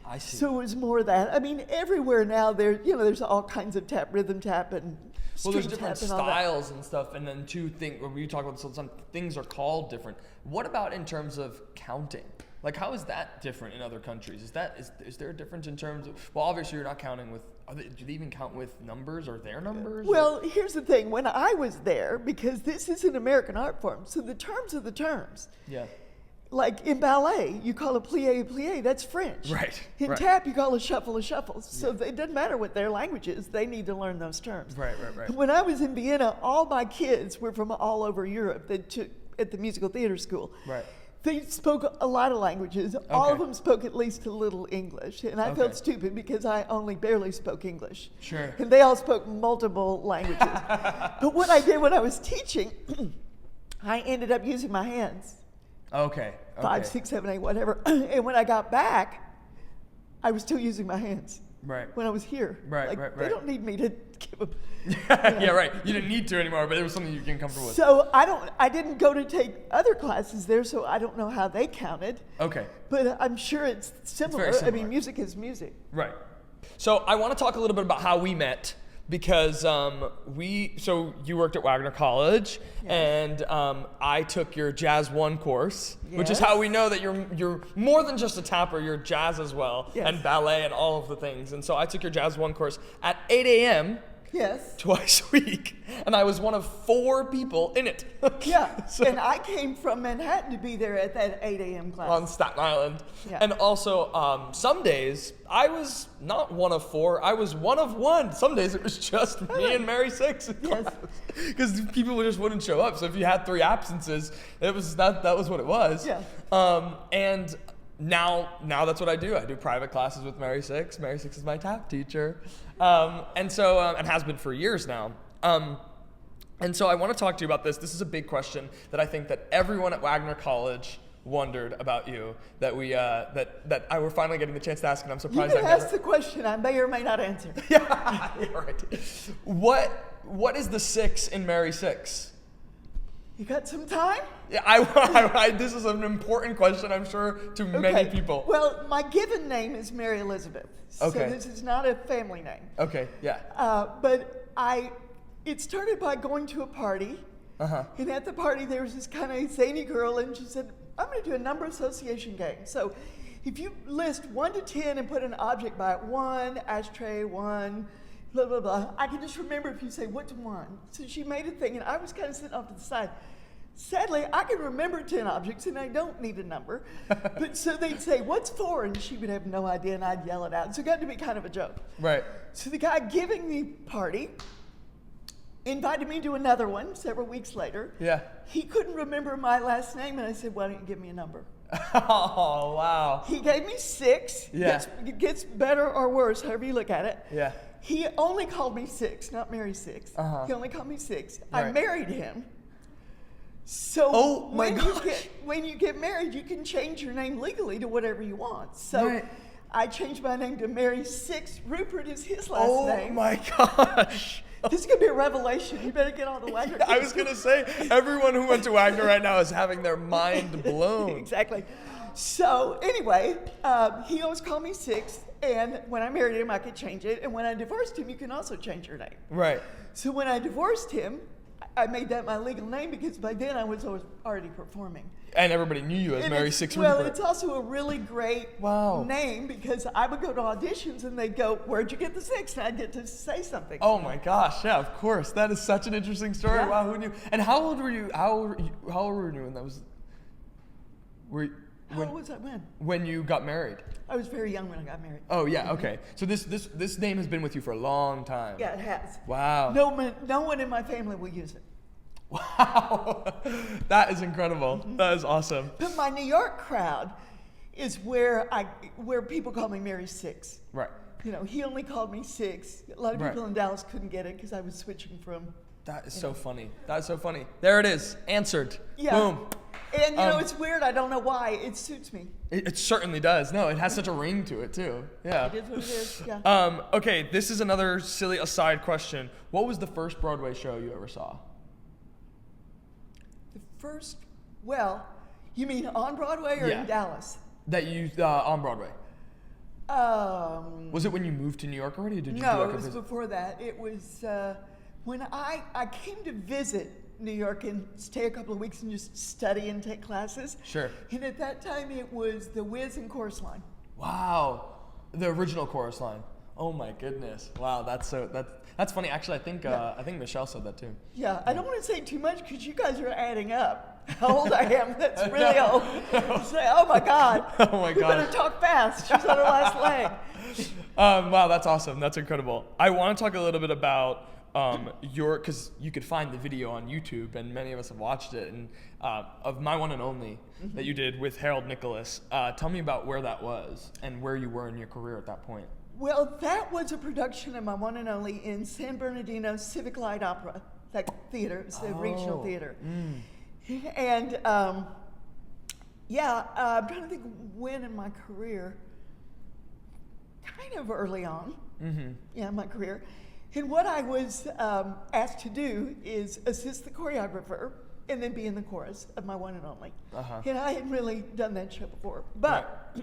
S1: I see.
S2: So it was more that. I mean, everywhere now there's all kinds of rhythm tap, and
S1: Well, there's
S2: string
S1: different
S2: tap and all that.
S1: styles and stuff, and then when we talk about some things are called different. What about in terms of counting? Like, how is that different in other countries? Is there a difference in terms of? Well, obviously you're not counting with. Do they even count with numbers or their numbers?
S2: Well, here's the thing. When I was there, because this is an American art form, so the terms are the terms.
S1: Yeah.
S2: Like in ballet, you call a plie, that's French.
S1: Right,
S2: In
S1: right.
S2: tap, you call a shuffle. So it doesn't matter what their language is, they need to learn those terms.
S1: Right.
S2: When I was in Vienna, all my kids were from all over Europe that took at the musical theater school.
S1: Right.
S2: They spoke a lot of languages. All of
S1: Okay.
S2: them spoke at least a little English. And I felt
S1: Okay.
S2: stupid because I only barely spoke English.
S1: Sure.
S2: And they all spoke multiple languages. But what I did when I was teaching, I ended up using my hands.
S1: Okay.
S2: 5, 6, 7, 8, whatever. And when I got back, I was still using my hands.
S1: Right.
S2: When I was here.
S1: Right.
S2: They don't need me to give them.
S1: Yeah, right. You didn't need to anymore, but it was something you get comfortable with.
S2: So I didn't go to take other classes there, so I don't know how they counted.
S1: Okay.
S2: But I'm sure it's similar.
S1: very
S2: I
S1: similar.
S2: mean, music is music.
S1: Right. So I want to talk a little bit about how we met because so you worked at Wagner College and I took your Jazz 1 course, which is
S2: Yes.
S1: how we know that you're more than just a tapper, you're jazz as well
S2: Yes.
S1: and ballet and all of the things. And so I took your Jazz 1 course at 8 a.m.
S2: Yes.
S1: twice a week, and I was one of 4 people in it.
S2: Yeah.
S1: So-
S2: And I came from Manhattan to be there at that 8 a.m. class.
S1: on Staten Island.
S2: Yeah.
S1: And also, some days I was not one of 4, I was one of 1. Some days it was just me and Mary Six.
S2: Yes.
S1: Because people just wouldn't show up. So if you had 3 absences, that was what it was.
S2: Yeah.
S1: And now that's what I do. I do private classes with Mary Six. Mary Six is my tap teacher. And has been for years now. And so I want to talk to you about this. This is a big question that I think that everyone at Wagner College wondered about you, that we're finally getting the chance to ask, and I'm
S2: You
S1: surprised
S2: can
S1: I've
S2: ask
S1: never.
S2: the question. I may or may not answer.
S1: Yeah, right. What is the 6 in Mary Six?
S2: You got some time?
S1: Yeah, this is an important question, I'm sure, to many people.
S2: Well, my given name is Mary Elizabeth.
S1: Okay.
S2: So this is not a family name.
S1: Okay, yeah.
S2: But it started by going to a party.
S1: Uh-huh.
S2: And at the party, there was this kind of zany girl, and she said, I'm going to do a number association game. So if you list 1 to 10 and put an object by it, 1, ashtray, 1, blah, blah, blah. I can just remember if you say, what's 1? So she made a thing, and I was kind of sitting off to the side. Sadly, I can remember 10 objects, and I don't need a number. But so they'd say, what's 4? And she would have no idea, and I'd yell it out. So it got to be kind of a joke.
S1: Right.
S2: So the guy giving the party invited me to another one several weeks later.
S1: Yeah.
S2: He couldn't remember my last name, and I said, why don't you give me a number?
S1: Oh, wow.
S2: He gave me 6.
S1: Yeah.
S2: It gets better or worse, however you look at it.
S1: Yeah.
S2: He only called me 6, not Mary Six.
S1: Uh-huh.
S2: He only called me 6.
S1: Right.
S2: I married him. So
S1: Oh, my
S2: when you get married, you can change your name legally to whatever you want. So
S1: Right.
S2: I changed my name to Mary Six. Rupert is his last
S1: Oh
S2: name.
S1: my gosh.
S2: This is going to be a revelation. You better get all the Wagner.
S1: I was going to say, everyone who went to Wagner right now is having their mind blown.
S2: Exactly. So anyway, he always called me 6, and when I married him, I could change it. And when I divorced him, you can also change your name.
S1: Right.
S2: So when I divorced him, I made that my legal name because by then I was already performing.
S1: And everybody knew you as
S2: And
S1: Mary
S2: it's-
S1: Six
S2: Well,
S1: Rupert.
S2: it's also a really great
S1: Wow.
S2: name because I would go to auditions and they'd go, "Where'd you get the 6?" And I'd get to say something.
S1: Oh my gosh, yeah, of course. That is such an interesting story.
S2: Yeah.
S1: Wow, who knew? And how old were you? How old were you when that was?
S2: How old was I when?
S1: When you got married?
S2: I was very young when I got married.
S1: Oh yeah, okay. So this name has been with you for a long time.
S2: Yeah, it has.
S1: Wow.
S2: No one in my family will use it.
S1: Wow. That is incredible. That is awesome.
S2: But my New York crowd is where people call me Mary Six.
S1: Right.
S2: You know, he only called me 6. A lot of
S1: Right.
S2: people in Dallas couldn't get it because I was switching from.
S1: That is so funny. That is so funny. There it is. Answered.
S2: Yeah.
S1: Boom.
S2: And you know, it's weird. I don't know why. It suits me.
S1: It certainly does. No, it has such a ring to it too. Yeah.
S2: It is what it is. Yeah.
S1: Okay, this is another silly aside question. What was the first Broadway show you ever saw?
S2: The first, well, you mean on Broadway or in Dallas?
S1: That you on Broadway. Was it when you moved to New York already? Or did you
S2: no,
S1: do like
S2: it was before that. It was when I came to visit New York and stay a couple of weeks and just study and take classes.
S1: Sure.
S2: And at that time, it was The Wiz and Chorus Line.
S1: Wow, the original Chorus Line. Oh my goodness! Wow, that's funny. Actually, I think Michelle said that too.
S2: Yeah, I don't want to say too much because you guys are adding up how old I am. That's really old. Say, oh my God.
S1: Oh my God.
S2: We better talk fast. She's on her last leg.
S1: Wow, that's awesome. That's incredible. I want to talk a little bit about because you could find the video on YouTube, and many of us have watched it, and of My One and Only that you did with Harold Nicholas. Tell me about where that was and where you were in your career at that point.
S2: Well, that was a production of My One and Only in San Bernardino Civic Light Opera, that theater. It's a regional theater. And I'm trying to think when in my career, kind of early on, in my career. And what I was asked to do is assist the choreographer and then be in the chorus of My One and Only. And I hadn't really done that show before. But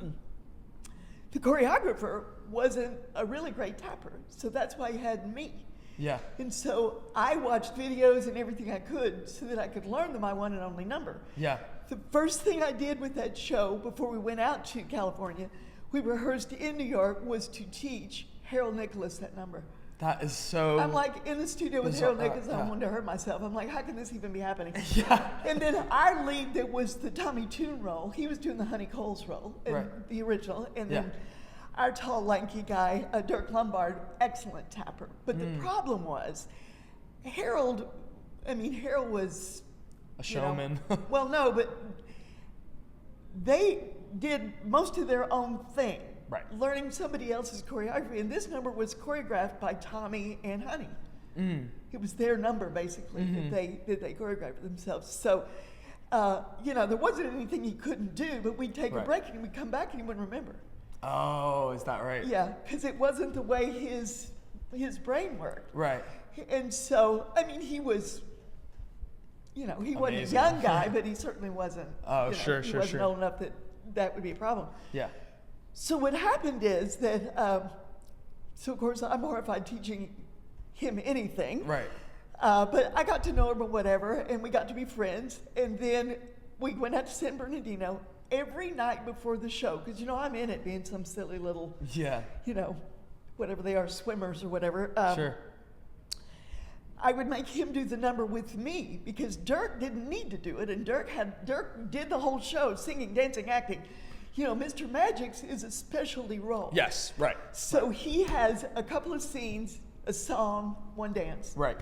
S2: the choreographer wasn't a really great tapper, so that's why he had me.
S1: Yeah.
S2: And so I watched videos and everything I could so that I could learn the My One and Only number.
S1: Yeah.
S2: The first thing I did with that show before we went out to California, we rehearsed in New York, was to teach Harold Nicholas that number.
S1: That is so...
S2: I'm like in the studio with Harold Nicholas, I wanted to hurt myself. I'm like, how can this even be happening? And then our lead that was the Tommy Tune role, he was doing the Honey Coles role, the original. And then our tall, lanky guy, Dirk Lombard, excellent tapper. But the problem was, Harold was...
S1: a showman.
S2: Well, no, but they did most of their own thing.
S1: Right.
S2: Learning somebody else's choreography. And this number was choreographed by Tommy and Honey. It was their number, basically, that they choreographed themselves. So, there wasn't anything he couldn't do, but we'd take a break and we'd come back and he wouldn't remember.
S1: Oh, is that right?
S2: Yeah, because it wasn't the way his brain worked.
S1: Right.
S2: And so, he was, he wasn't a young guy, but he certainly wasn't.
S1: Oh,
S2: he wasn't old enough that would be a problem.
S1: Yeah.
S2: So what happened is that, of course I'm horrified teaching him anything.
S1: Right.
S2: But I got to know him or whatever, and we got to be friends. And then we went out to San Bernardino every night before the show, because I'm in it being some silly little, whatever they are, swimmers or whatever.
S1: Sure.
S2: I would make him do the number with me because Dirk didn't need to do it, and Dirk did the whole show, singing, dancing, acting. Mr. Magic's is a specialty role.
S1: Yes, right.
S2: So he has a couple of scenes, a song, one dance.
S1: Right.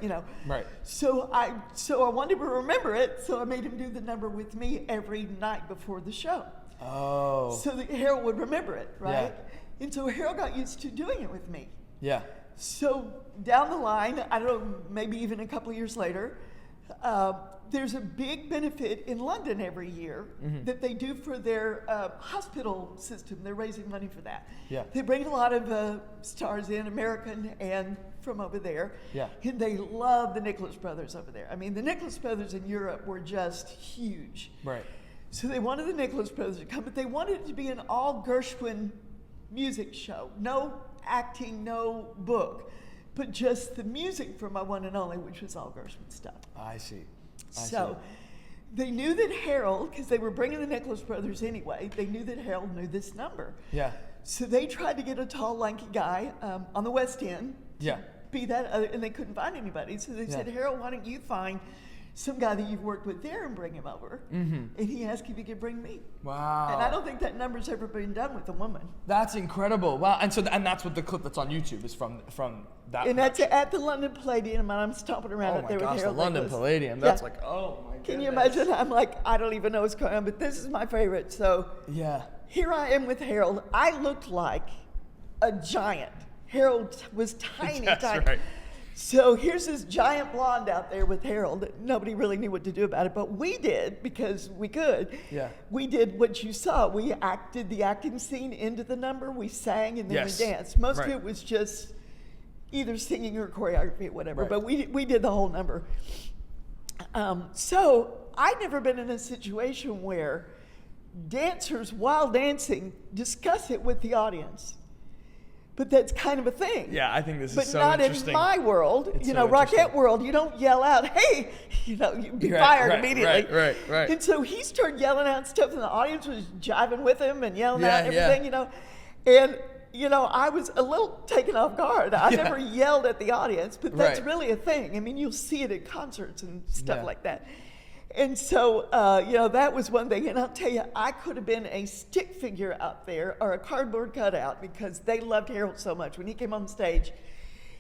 S1: Right.
S2: So I wanted to remember it, so I made him do the number with me every night before the show.
S1: Oh.
S2: So that Harold would remember it, right?
S1: Yeah.
S2: And so Harold got used to doing it with me.
S1: Yeah.
S2: So down the line, I don't know, maybe even a couple of years later, there's a big benefit in London every year that they do for their hospital system. They're raising money for that.
S1: Yeah.
S2: They bring a lot of stars in, American and from over there.
S1: Yeah.
S2: And they love the Nicholas Brothers over there. The Nicholas Brothers in Europe were just huge.
S1: Right.
S2: So they wanted the Nicholas Brothers to come, but they wanted it to be an all Gershwin music show. No acting, no book, but just the music for My One and Only, which was all Gershwin stuff.
S1: I see.
S2: So they knew that Harold, because they were bringing the Nicholas Brothers anyway, they knew that Harold knew this number.
S1: Yeah.
S2: So they tried to get a tall, lanky guy on the West End to be that, and they couldn't find anybody. So they said, Harold, why don't you find some guy that you've worked with there and bring him over? And he asked if he could bring me.
S1: Wow.
S2: And I don't think that number's ever been done with a woman.
S1: That's incredible. Wow. And so and that's what the clip that's on YouTube is from that.
S2: And that's at the London Palladium, and I'm stomping around up there with Harold.
S1: The London Palladium. That's like, oh my goodness.
S2: Can you imagine? I'm like, I don't even know what's going on, but this is my favorite. So here I am with Harold. I looked like a giant. Harold was tiny, tiny. Right. So here's this giant blonde out there with Harold that nobody really knew what to do about it, but we did because we could.
S1: Yeah.
S2: We did what you saw. We acted the acting scene into the number, we sang, and then
S1: Yes.
S2: we danced. Most
S1: Right.
S2: of it was just either singing or choreography or whatever,
S1: Right.
S2: but we did the whole number. So I'd never been in a situation where dancers, while dancing, discuss it with the audience. But that's kind of a thing.
S1: Yeah, I think this
S2: But
S1: is so
S2: not
S1: interesting.
S2: in my world.
S1: It's
S2: you
S1: so
S2: know, Rockette
S1: interesting.
S2: world, you don't yell out, hey, you'd be
S1: Right,
S2: fired
S1: right,
S2: immediately.
S1: right.
S2: And so he started yelling out stuff, and the audience was jiving with him and yelling
S1: Yeah,
S2: out
S1: yeah.
S2: everything, And, I was a little taken off guard. I
S1: Yeah.
S2: never yelled at the audience, but that's
S1: Right.
S2: really a thing. I mean, you'll see it at concerts and stuff
S1: Yeah.
S2: like that. And so, that was one thing. And I'll tell you, I could have been a stick figure out there or a cardboard cutout because they loved Harold so much when he came on stage.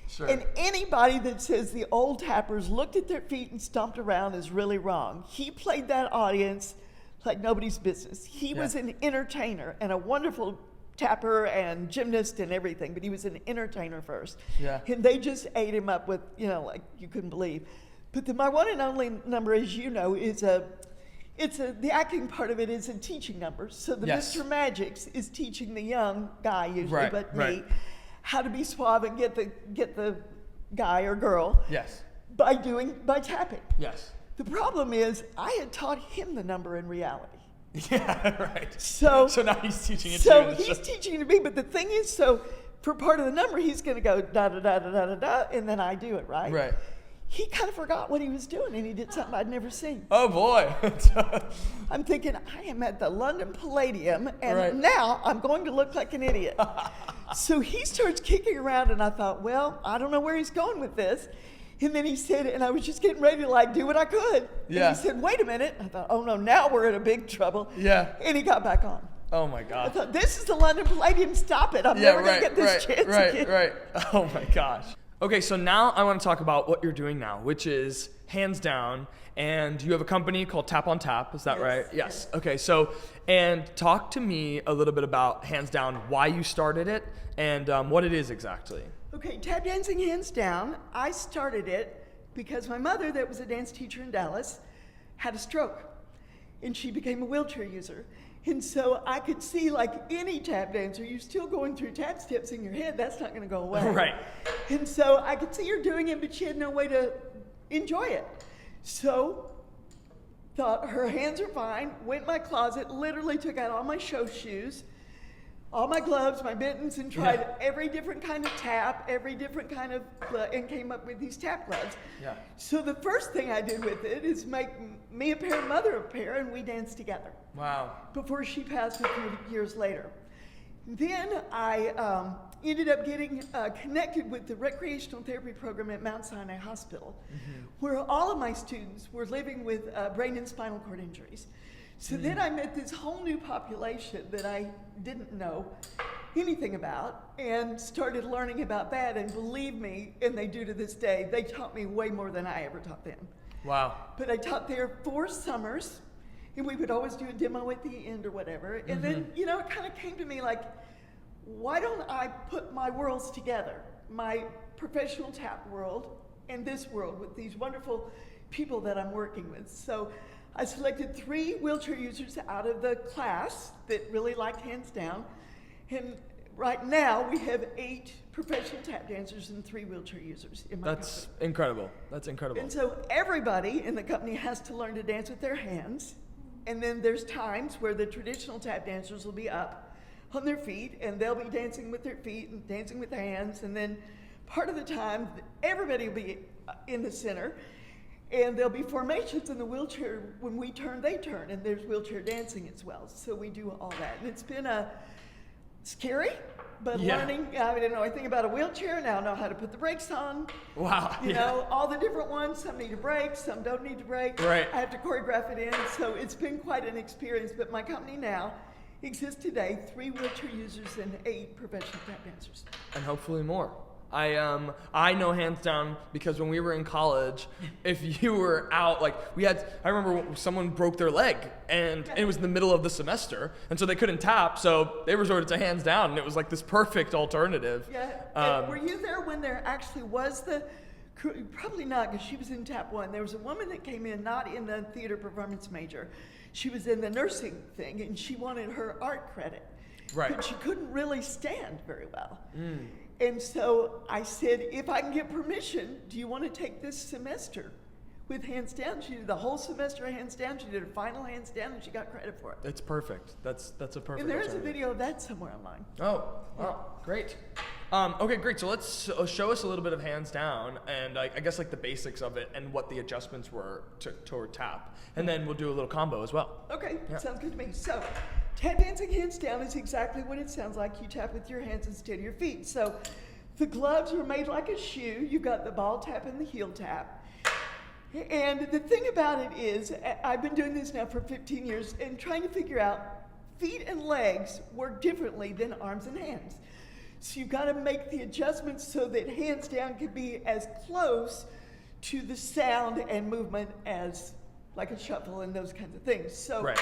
S1: Sure.
S2: And anybody that says the old tappers looked at their feet and stomped around is really wrong. He played that audience like nobody's business. He was an entertainer and a wonderful tapper and gymnast and everything, but he was an entertainer first.
S1: Yeah.
S2: And they just ate him up with, like you couldn't believe. But my one and only number, as you know, is the acting part of it is a teaching number. So the
S1: Yes.
S2: Mr. Magics is teaching the young guy usually,
S1: Right,
S2: but
S1: right.
S2: me, how to be suave and get the guy or girl
S1: Yes.
S2: by tapping.
S1: Yes.
S2: The problem is I had taught him the number in reality.
S1: Yeah, right.
S2: So
S1: now he's teaching it to you.
S2: So
S1: and it's
S2: he's
S1: just-
S2: teaching it to me, but the thing is, so for part of the number, he's going to go da da da da da da da, and then I do it, right?
S1: Right.
S2: He kind of forgot what he was doing, and he did something I'd never seen.
S1: Oh boy.
S2: I'm thinking, I am at the London Palladium, and
S1: Right.
S2: now I'm going to look like an idiot. So he starts kicking around, and I thought, well, I don't know where he's going with this. And then he said, and I was just getting ready to do what I could.
S1: Yeah.
S2: And he said, wait a minute. I thought, oh no, now we're in a big trouble.
S1: Yeah.
S2: And he got back on.
S1: Oh my
S2: I
S1: God.
S2: thought, this is the London Palladium, stop it. I'm
S1: Yeah,
S2: never going to get this chance again.
S1: Right. Oh my gosh. Okay, so now I want to talk about what you're doing now, which is Hands Down, and you have a company called Tap on Tap, is that
S2: Yes,
S1: right?
S2: yes.
S1: Okay, so, and talk to me a little bit about Hands Down, why you started it, and what it is exactly.
S2: Okay, tap dancing hands down. I started it because my mother, that was a dance teacher in Dallas, had a stroke, and she became a wheelchair user. And so I could see, like any tap dancer, you're still going through tap steps in your head. That's not going to go away.
S1: Right.
S2: And so I could see her doing it, but she had no way to enjoy it. So thought her hands are fine. Went in my closet, literally took out all my show shoes, all my gloves, my mittens, and tried every different kind of tap, every different kind of, and came up with these tap gloves.
S1: Yeah.
S2: So the first thing I did with it is make me a pair, mother a pair, and we danced together
S1: Wow.
S2: before she passed a few years later. Then I ended up getting connected with the recreational therapy program at Mount Sinai Hospital, where all of my students were living with brain and spinal cord injuries. So then I met this whole new population that I didn't know anything about and started learning about that. And believe me, and they do to this day, they taught me way more than I ever taught them.
S1: Wow.
S2: But I taught there 4 summers, and we would always do a demo at the end or whatever. And then, it kind of came to me like, why don't I put my worlds together? My professional tap world and this world with these wonderful people that I'm working with. So I selected 3 wheelchair users out of the class that really liked Hands Down. And right now we have 8 professional tap dancers and 3 wheelchair users in my
S1: That's
S2: company.
S1: incredible. That's incredible.
S2: And so everybody in the company has to learn to dance with their hands. And then there's times where the traditional tap dancers will be up on their feet and they'll be dancing with their feet and dancing with their hands. And then part of the time, everybody will be in the center. And there'll be formations in the wheelchair. When we turn, they turn. And there's wheelchair dancing as well. So we do all that. And it's been scary, but learning. I didn't know anything about a wheelchair. Now I know how to put the brakes on.
S1: Wow.
S2: You know, all the different ones. Some need a brake, some don't need a brake.
S1: Right.
S2: I have to choreograph it in. So it's been quite an experience. But my company now exists today, 3 wheelchair users and 8 professional tap dancers.
S1: And hopefully more. I know Hands Down because when we were in college, if you were out, I remember someone broke their leg and it was in the middle of the semester and so they couldn't tap, so they resorted to Hands Down and it was like this perfect alternative.
S2: Yeah. And were you there when there actually was the Probably not, because she was in tap one. There was a woman that came in, not in the theater performance major. She was in the nursing thing, and she wanted her art credit.
S1: Right.
S2: But she couldn't really stand very well. And so I said, if I can get permission, do you want to take this semester with hands down? She did the whole semester hands down. She did her final hands down, and she got credit for it.
S1: It's perfect. That's a perfect.
S2: And there is a video of that somewhere online.
S1: Oh, wow, great. Okay, great. So let's show us a little bit of hands down, and I guess like the basics of it and what the adjustments were toward tap, and then we'll do a little combo as well.
S2: Okay,
S1: Yeah.
S2: sounds good to me. So, tap dancing hands down is exactly what it sounds like. You tap with your hands instead of your feet. So, the gloves are made like a shoe. You've got the ball tap and the heel tap. And the thing about it is, I've been doing this now for 15 years and trying to figure out feet and legs work differently than arms and hands. So you've got to make the adjustments so that hands down can be as close to the sound and movement as like a shuffle and those kinds of things. So,
S1: Right.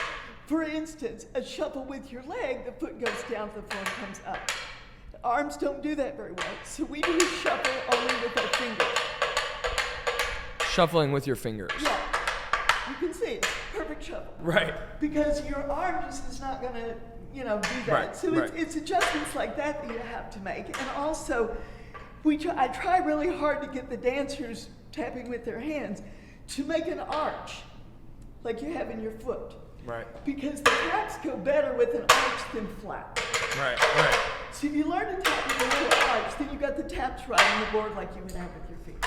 S2: for instance, a shuffle with your leg, the foot goes down to the floor and comes up. The arms don't do that very well. So we do a shuffle only with our fingers.
S1: Shuffling with your fingers.
S2: Yeah, you can see it's perfect shuffle.
S1: Right.
S2: Because your arm just is not going to, do that.
S1: Right,
S2: So
S1: right.
S2: it's adjustments like that that you have to make. And also, I try really hard to get the dancers tapping with their hands to make an arch, like you have in your foot.
S1: Right.
S2: Because the taps go better with an arch than flat.
S1: Right. Right.
S2: So if you learn to tap with a little arch, then you got the taps right on the board like you would have with your feet.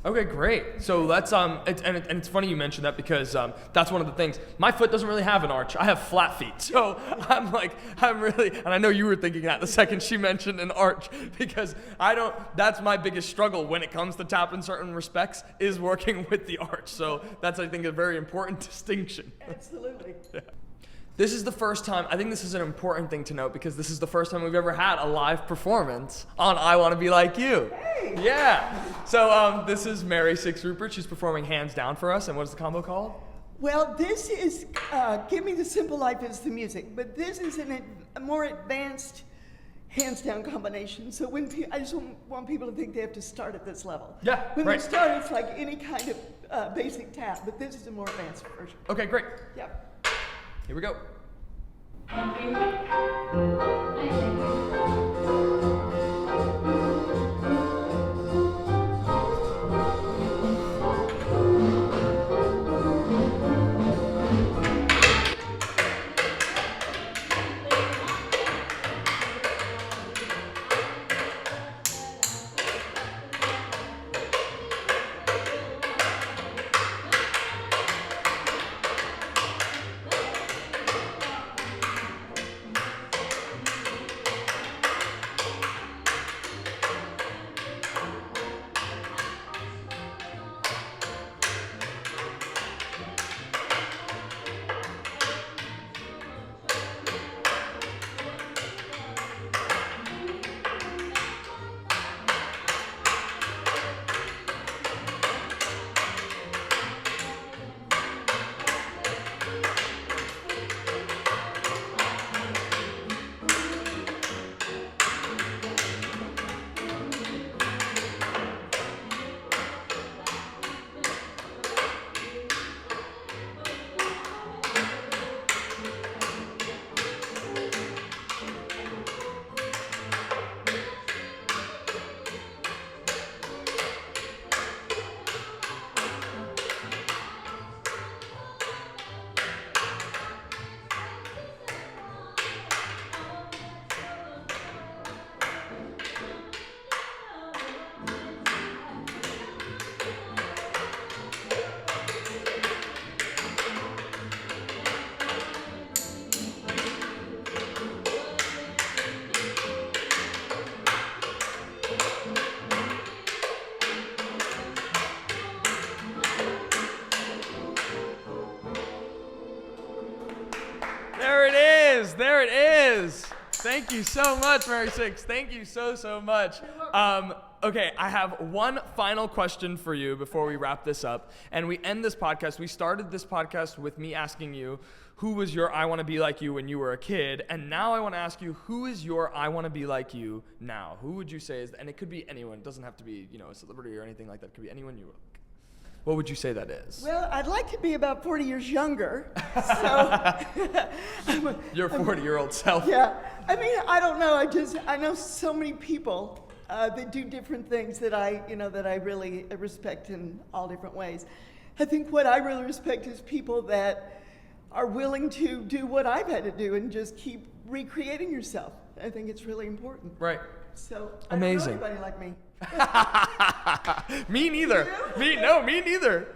S1: Okay, great. So that's it's funny you mentioned that because that's one of the things. My foot doesn't really have an arch. I have flat feet. So I'm really, and I know you were thinking that the second she mentioned an arch, because that's my biggest struggle when it comes to tap in certain respects, is working with the arch. So that's, I think, a very important distinction.
S2: Absolutely.
S1: Yeah. This is the first time, I think this is an important thing to note, because this is the first time we've ever had a live performance on I Want to Be Like You.
S2: Hey!
S1: Yeah. So this is Mary Six Rupert. She's performing Hands Down for us. And what is the combo called?
S2: Well, this is Give Me the Simple Life is the music, but this is a more advanced hands down combination. So I just want people to think they have to start at this level.
S1: Yeah,
S2: When
S1: right.
S2: they start, it's like any kind of basic tap, but this is a more advanced version.
S1: Okay, great.
S2: Yep.
S1: Here we go. There it is. Thank you so much, Mary Six. Thank you so much. Okay, I have one final question for you before we wrap this up. And we end this podcast. We started this podcast with me asking you, who was your I want to be like you when you were a kid? And now I want to ask you, who is your I want to be like you now? Who would you say is, and it could be anyone. It doesn't have to be, a celebrity or anything like that. It could be anyone you like. What would you say that is?
S2: Well, I'd like to be about 40 years younger. So
S1: Your 40-year-old self.
S2: yeah. I mean, I don't know. I know so many people that do different things that I really respect in all different ways. I think what I really respect is people that are willing to do what I've had to do and just keep recreating yourself. I think it's really important.
S1: Right.
S2: So
S1: Amazing.
S2: I don't know anybody like me.
S1: Me neither. Me neither.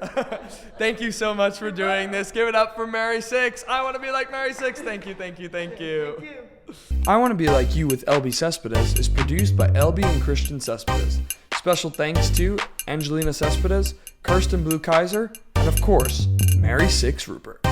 S1: Thank you so much for doing this. Give it up for Mary Six. I want to be like Mary Six. Thank you.
S2: Thank you.
S1: I Want to Be Like You with Elbi Cespedes is produced by Elbi and Christian Cespedes. Special thanks to Angelina Cespedes, Kirsten Blue Kaiser, and of course, Mary Six Rupert.